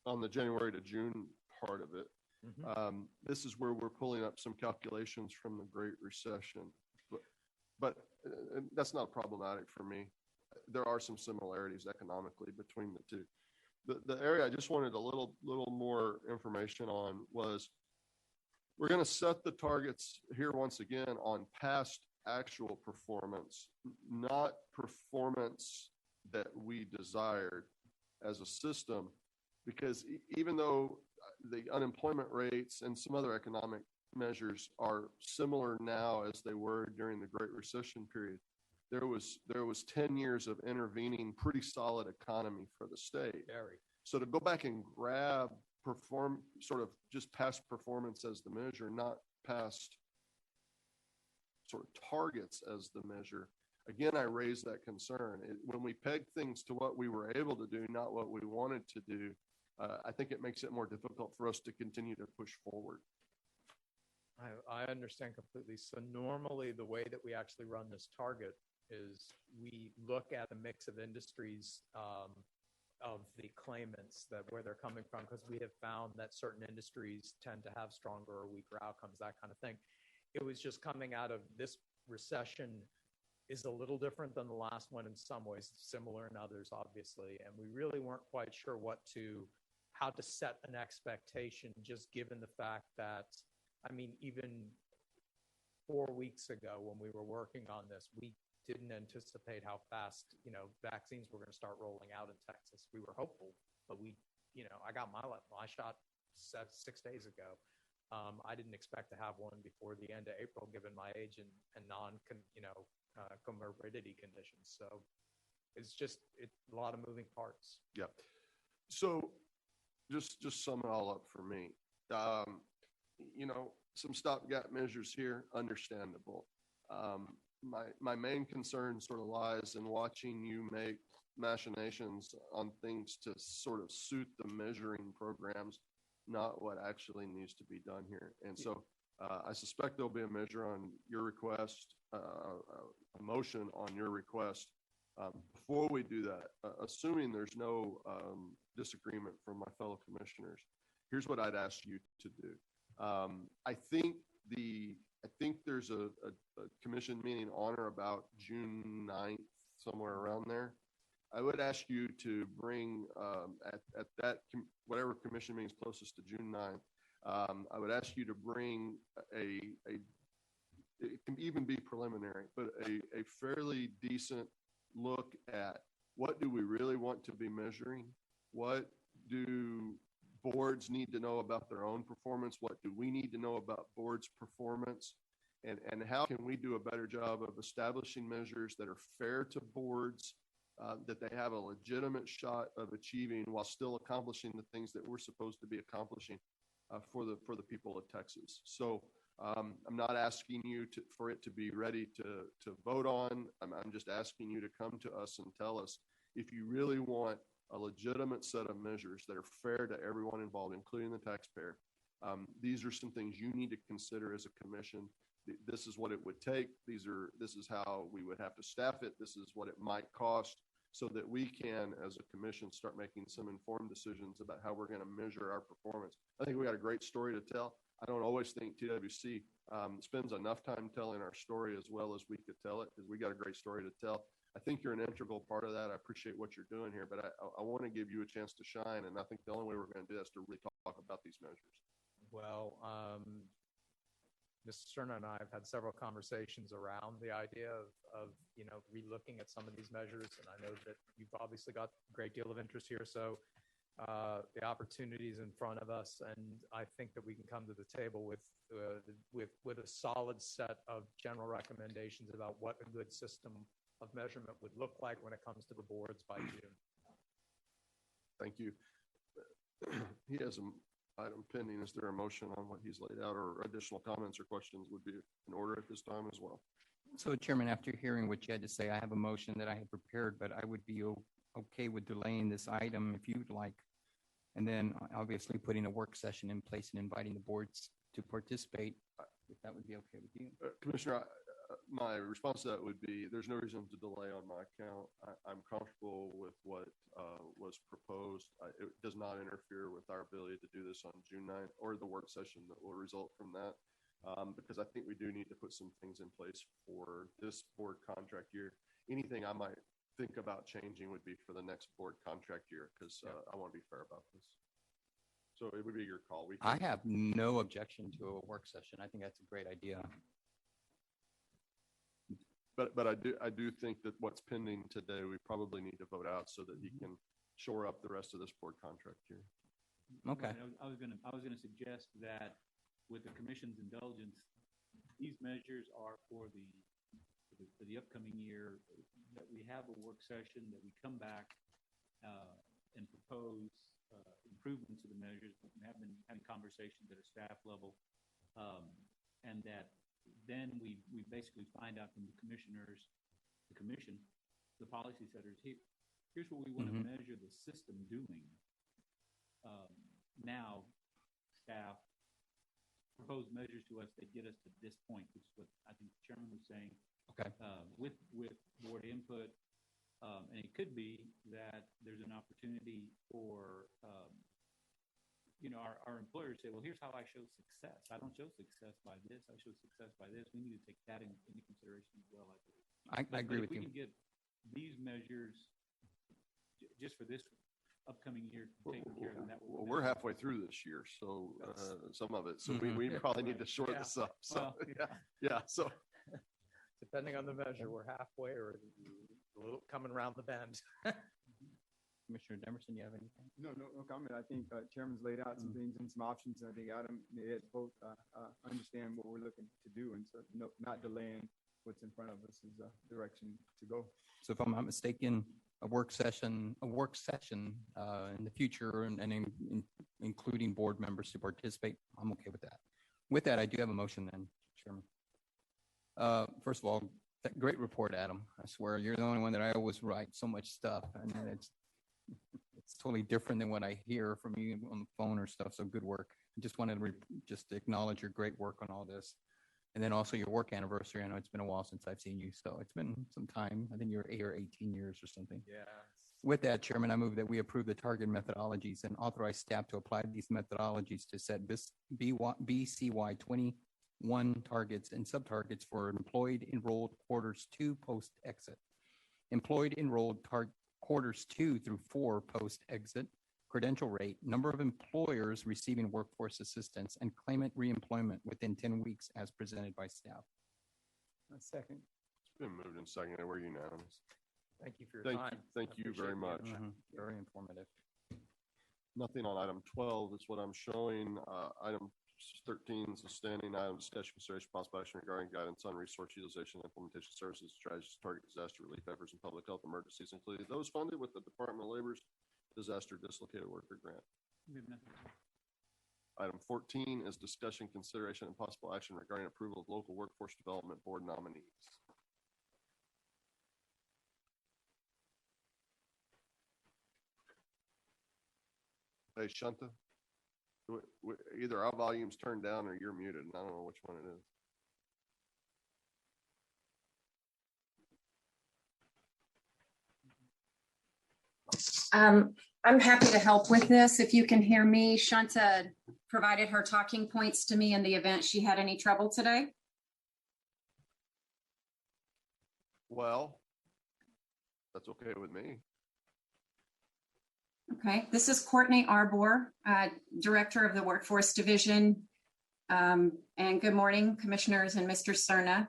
[SPEAKER 1] on the January to June part of it. This is where we're pulling up some calculations from the Great Recession, but that's not problematic for me. There are some similarities economically between the two. The area I just wanted a little more information on was we're going to set the targets here once again on past actual performance, not performance that we desired as a system, because even though the unemployment rates and some other economic measures are similar now as they were during the Great Recession period, there was 10 years of intervening pretty solid economy for the state. So to go back and grab sort of just past performance as the measure, not past sort of targets as the measure, again, I raise that concern. When we peg things to what we were able to do, not what we wanted to do, I think it makes it more difficult for us to continue to push forward.
[SPEAKER 10] I understand completely. So normally the way that we actually run this target is we look at a mix of industries of the claimants, that where they're coming from, because we have found that certain industries tend to have stronger or weaker outcomes, that kind of thing. It was just coming out of this recession is a little different than the last one in some ways, similar in others, obviously. And we really weren't quite sure how to set an expectation, just given the fact that, I mean, even 4 weeks ago when we were working on this, we didn't anticipate how fast, vaccines were going to start rolling out in Texas. We were hopeful, but I got my shot 6 days ago. I didn't expect to have one before the end of April, given my age and comorbidity conditions. So it's a lot of moving parts.
[SPEAKER 1] Yeah. So just sum it all up for me. Some stopgap measures here, understandable. My main concern sort of lies in watching you make machinations on things to sort of suit the measuring programs, not what actually needs to be done here. And so I suspect there'll be a measure on your request, a motion on your request. Before we do that, assuming there's no disagreement from my fellow commissioners, here's what I'd ask you to do. I think there's a commission meeting on or about June 9th, somewhere around there. I would ask you to bring at that whatever commission meeting is closest to June 9th. I would ask you to bring it can even be preliminary, but a fairly decent look at what do we really want to be measuring? What do boards need to know about their own performance? What do we need to know about boards' performance? And how can we do a better job of establishing measures that are fair to boards, that they have a legitimate shot of achieving while still accomplishing the things that we're supposed to be accomplishing for the people of Texas. So I'm not asking you for it to be ready to vote on. I'm just asking you to come to us and tell us if you really want a legitimate set of measures that are fair to everyone involved, including the taxpayer. These are some things you need to consider as a commission. This is what it would take. This is how we would have to staff it. This is what it might cost, so that we can, as a commission, start making some informed decisions about how we're going to measure our performance. I think we got a great story to tell. I don't always think TWC spends enough time telling our story as well as we could tell it, because we got a great story to tell. I think you're an integral part of that. I appreciate what you're doing here, but I want to give you a chance to shine. And I think the only way we're going to do that is to really talk about these measures.
[SPEAKER 10] Well, Mr. Cerna and I have had several conversations around the idea of relooking at some of these measures, and I know that you've obviously got a great deal of interest here. So the opportunity is in front of us, and I think that we can come to the table with a solid set of general recommendations about what a good system of measurement would look like when it comes to the boards by June.
[SPEAKER 1] Thank you. He has an item pending. Is there a motion on what he's laid out, or additional comments or questions would be in order at this time as well?
[SPEAKER 4] So, Chairman, after hearing what you had to say, I have a motion that I had prepared, but I would be okay with delaying this item if you'd like. And then obviously putting a work session in place and inviting the boards to participate, if that would be okay with you.
[SPEAKER 1] Commissioner, my response to that would be there's no reason to delay on my account. I'm comfortable with what was proposed. It does not interfere with our ability to do this on June 9th or the work session that will result from that, because I think we do need to put some things in place for this board contract year. Anything I might think about changing would be for the next board contract year, because I want to be fair about this. So it would be your call.
[SPEAKER 4] I have no objection to a work session. I think that's a great idea.
[SPEAKER 1] But I do think that what's pending today, we probably need to vote out so that he can shore up the rest of this board contract here.
[SPEAKER 4] Okay.
[SPEAKER 5] I was gonna suggest that with the commission's indulgence, these measures are for the upcoming year, that we have a work session, that we come back and propose improvements to the measures. We have been having conversations at a staff level, and that then we basically find out from the commissioners, the commission, the policy setters, here's what we want to measure the system doing. Now, staff propose measures to us that get us to this point, which is what I think the chairman was saying.
[SPEAKER 4] Okay.
[SPEAKER 5] With board input, And it could be that there's an opportunity for, our employers say, well, here's how I show success. I don't show success by this. I show success by this. We need to take that into consideration as well, I believe.
[SPEAKER 4] I agree with
[SPEAKER 5] If we
[SPEAKER 4] you.
[SPEAKER 5] can get these measures just for this upcoming year taken care of, that
[SPEAKER 1] Well, we're halfway through this year, so some of it. So we probably need to shorten this up. So yeah. So
[SPEAKER 10] Depending on the measure, we're halfway or a little coming around the bend.
[SPEAKER 4] Commissioner Demerson, you have anything?
[SPEAKER 3] No comment. I think Chairman's laid out some things and some options. I think Adam and Ed both understand what we're looking to do, and so not delaying what's in front of us is a direction to go.
[SPEAKER 4] So if I'm not mistaken, a work session in the future and including board members to participate, I'm okay with that. With that, I do have a motion then, Chairman. First of all, great report, Adam. I swear you're the only one that I always write so much stuff, and it's totally different than what I hear from you on the phone or stuff. So good work. I just wanted to just acknowledge your great work on all this. And then also your work anniversary. I know it's been a while since I've seen you, so it's been some time. I think you're 8 or 18 years or something.
[SPEAKER 10] Yeah.
[SPEAKER 4] With that, Chairman, I move that we approve the target methodologies and authorize staff to apply these methodologies to set BCY 21 targets and sub-targets for employed enrolled quarters 2 post-exit, employed enrolled quarters 2 through 4 post-exit, credential rate, number of employers receiving workforce assistance, and claimant reemployment within 10 weeks as presented by staff.
[SPEAKER 3] A second.
[SPEAKER 1] it's been moved and seconded. We're unanimous.
[SPEAKER 10] Thank you for your time.
[SPEAKER 1] Thank you very much.
[SPEAKER 4] Very informative.
[SPEAKER 1] Nothing on item 12 is what I'm showing. Item 13 is a standing item, discussion, consideration, possible action regarding guidance on resource utilization, implementation services, strategies, to target disaster relief efforts and public health emergencies, including those funded with the Department of Labor's Disaster Dislocated Worker Grant.
[SPEAKER 5] We have nothing.
[SPEAKER 1] Item 14 is discussion, consideration, and possible action regarding approval of local workforce development board nominees. Hey, Shanta, either our volume's turned down or you're muted, and I don't know which one it is.
[SPEAKER 11] I'm happy to help with this. If you can hear me, Shanta provided her talking points to me in the event she had any trouble today.
[SPEAKER 1] Well, that's okay with me.
[SPEAKER 11] Okay, this is Courtney Arbor, Director of the Workforce Division. And good morning, Commissioners and Mr. Cerna.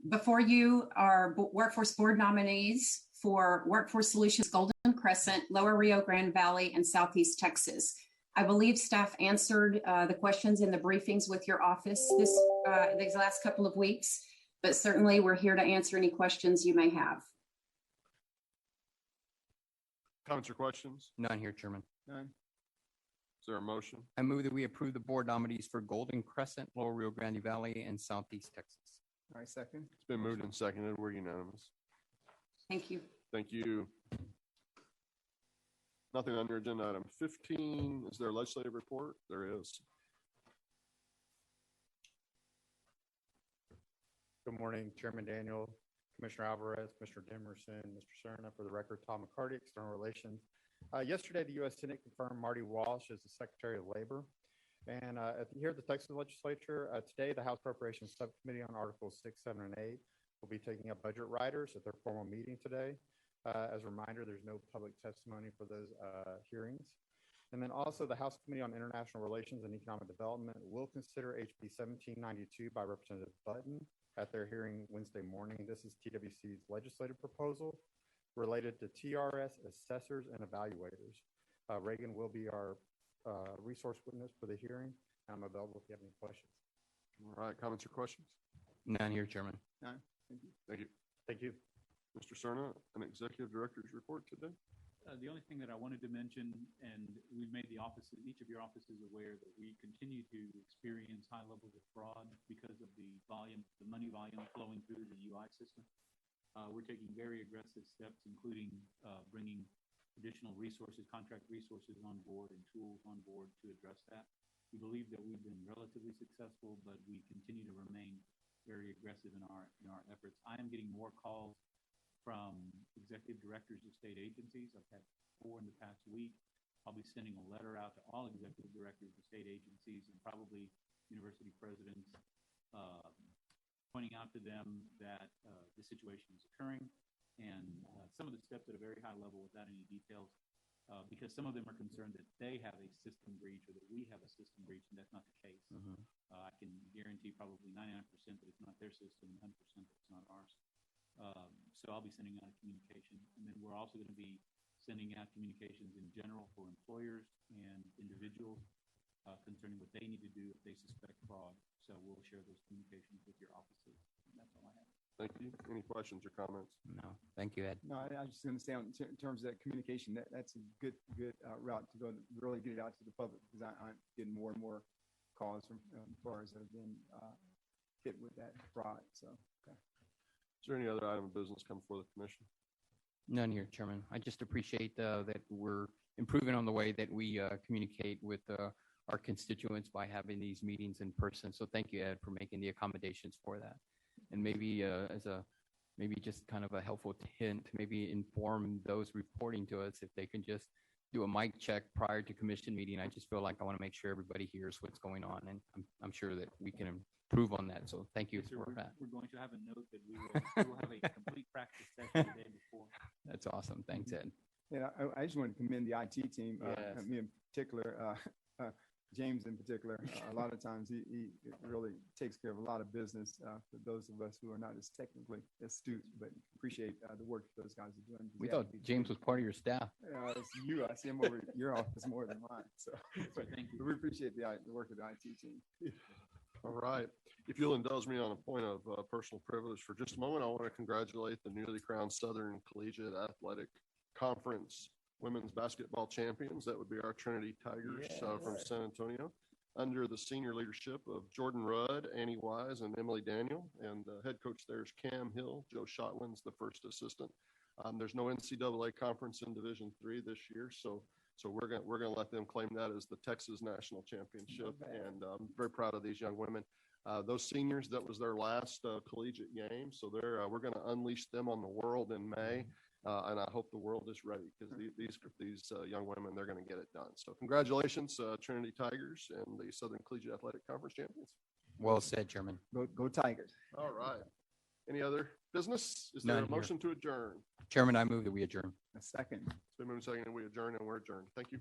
[SPEAKER 11] Before you are Workforce Board nominees for Workforce Solutions Golden Crescent, Lower Rio Grande Valley, and Southeast Texas. I believe staff answered the questions in the briefings with your office these last couple of weeks, but certainly we're here to answer any questions you may have.
[SPEAKER 1] Comments or questions?
[SPEAKER 4] None here, Chairman.
[SPEAKER 3] None.
[SPEAKER 1] Is there a motion?
[SPEAKER 4] I move that we approve the board nominees for Golden Crescent, Lower Rio Grande Valley, and Southeast Texas.
[SPEAKER 3] All right, second.
[SPEAKER 1] It's been moved and seconded. We're unanimous.
[SPEAKER 11] Thank you.
[SPEAKER 1] Thank you. Nothing under agenda item 15. Is there a legislative report? There is.
[SPEAKER 10] Good morning, Chairman Daniel, Commissioner Alvarez, Commissioner Demerson, Mr. Cerna. For the record, Tom McCarty, External Relations. Yesterday, the U.S. Senate confirmed Marty Walsh as the Secretary of Labor. And here at the Texas Legislature, today, the House Appropriations Subcommittee on Articles 6, 7, and 8 will be taking up budget riders at their formal meeting today. As a reminder, there's no public testimony for those hearings. And then also the House Committee on International Relations and Economic Development will consider HB 1792 by Representative Button at their hearing Wednesday morning. This is TWC's legislative proposal related to TRS assessors and evaluators. Reagan will be our resource witness for the hearing. I'm available if you have any questions.
[SPEAKER 1] All right, comments or questions?
[SPEAKER 4] None here, Chairman.
[SPEAKER 3] None. Thank you.
[SPEAKER 1] Thank you.
[SPEAKER 10] Thank you.
[SPEAKER 1] Mr. Cerna, an executive director's report today.
[SPEAKER 5] The only thing that I wanted to mention, and we've made the offices, each of your offices aware that we continue to experience high levels of fraud because of the volume, the money volume flowing through the UI system. We're taking very aggressive steps, including bringing additional resources, contract resources on board and tools on board to address that. We believe that we've been relatively successful, but we continue to remain very aggressive in our efforts. I am getting more calls from executive directors of state agencies. I've had 4 in the past week. I'll be sending a letter out to all executive directors of state agencies and probably university presidents, pointing out to them that this situation is occurring, and some of the steps at a very high level without any details, because some of them are concerned that they have a system breach or that we have a system breach, and that's not the case. I can guarantee probably 99% that it's not their system, 100% that it's not ours. So I'll be sending out a communication, and then we're also going to be sending out communications in general for employers and individuals concerning what they need to do if they suspect fraud. So we'll share those communications with your offices. And that's all I have.
[SPEAKER 1] Thank you. Any questions or comments?
[SPEAKER 4] No, thank you, Ed.
[SPEAKER 3] No, I was just going to say in terms of that communication, that's a good route to go to really get it out to the public, because I'm getting more and more calls from employers that have been hit with that fraud. So, okay.
[SPEAKER 1] Is there any other item of business come before the commission?
[SPEAKER 4] None here, Chairman. I just appreciate that we're improving on the way that we communicate with our constituents by having these meetings in person. So thank you, Ed, for making the accommodations for that. And maybe maybe just kind of a helpful hint, maybe inform those reporting to us if they can just do a mic check prior to commission meeting. I just feel like I want to make sure everybody hears what's going on, and I'm sure that we can improve on that. So thank you for that.
[SPEAKER 5] We're going to have a note that we will have a complete practice session the day before.
[SPEAKER 4] That's awesome. Thanks, Ed.
[SPEAKER 3] Yeah, I just want to commend the IT team.
[SPEAKER 4] Yes.
[SPEAKER 3] Me in particular, James in particular. A lot of times he really takes care of a lot of business for those of us who are not as technically astute, but appreciate the work those guys are doing.
[SPEAKER 4] We thought James was part of your staff.
[SPEAKER 3] It's you. I see him over at your office more than mine. So, but
[SPEAKER 5] thank you.
[SPEAKER 3] We appreciate the work of the IT team.
[SPEAKER 1] All right. If you'll indulge me on a point of personal privilege for just a moment, I want to congratulate the newly crowned Southern Collegiate Athletic Conference women's basketball champions. That would be our Trinity Tigers from San Antonio, under the senior leadership of Jordan Rudd, Annie Wise, and Emily Daniel. And the head coach there is Cam Hill. Joe Shotland's the first assistant. There's no NCAA conference in Division III this year, so we're gonna let them claim that as the Texas National Championship. And I'm very proud of these young women. Those seniors, that was their last collegiate game, so we're going to unleash them on the world in May. And I hope the world is ready, because these young women, they're going to get it done. So congratulations, Trinity Tigers and the Southern Collegiate Athletic Conference champions.
[SPEAKER 4] Well said, Chairman.
[SPEAKER 3] Go Tigers.
[SPEAKER 1] All right. Any other business? Is there a motion to adjourn?
[SPEAKER 4] Chairman, I move that we adjourn.
[SPEAKER 3] A second.
[SPEAKER 1] It's been moved and seconded, and we adjourn, and we're adjourned. Thank you.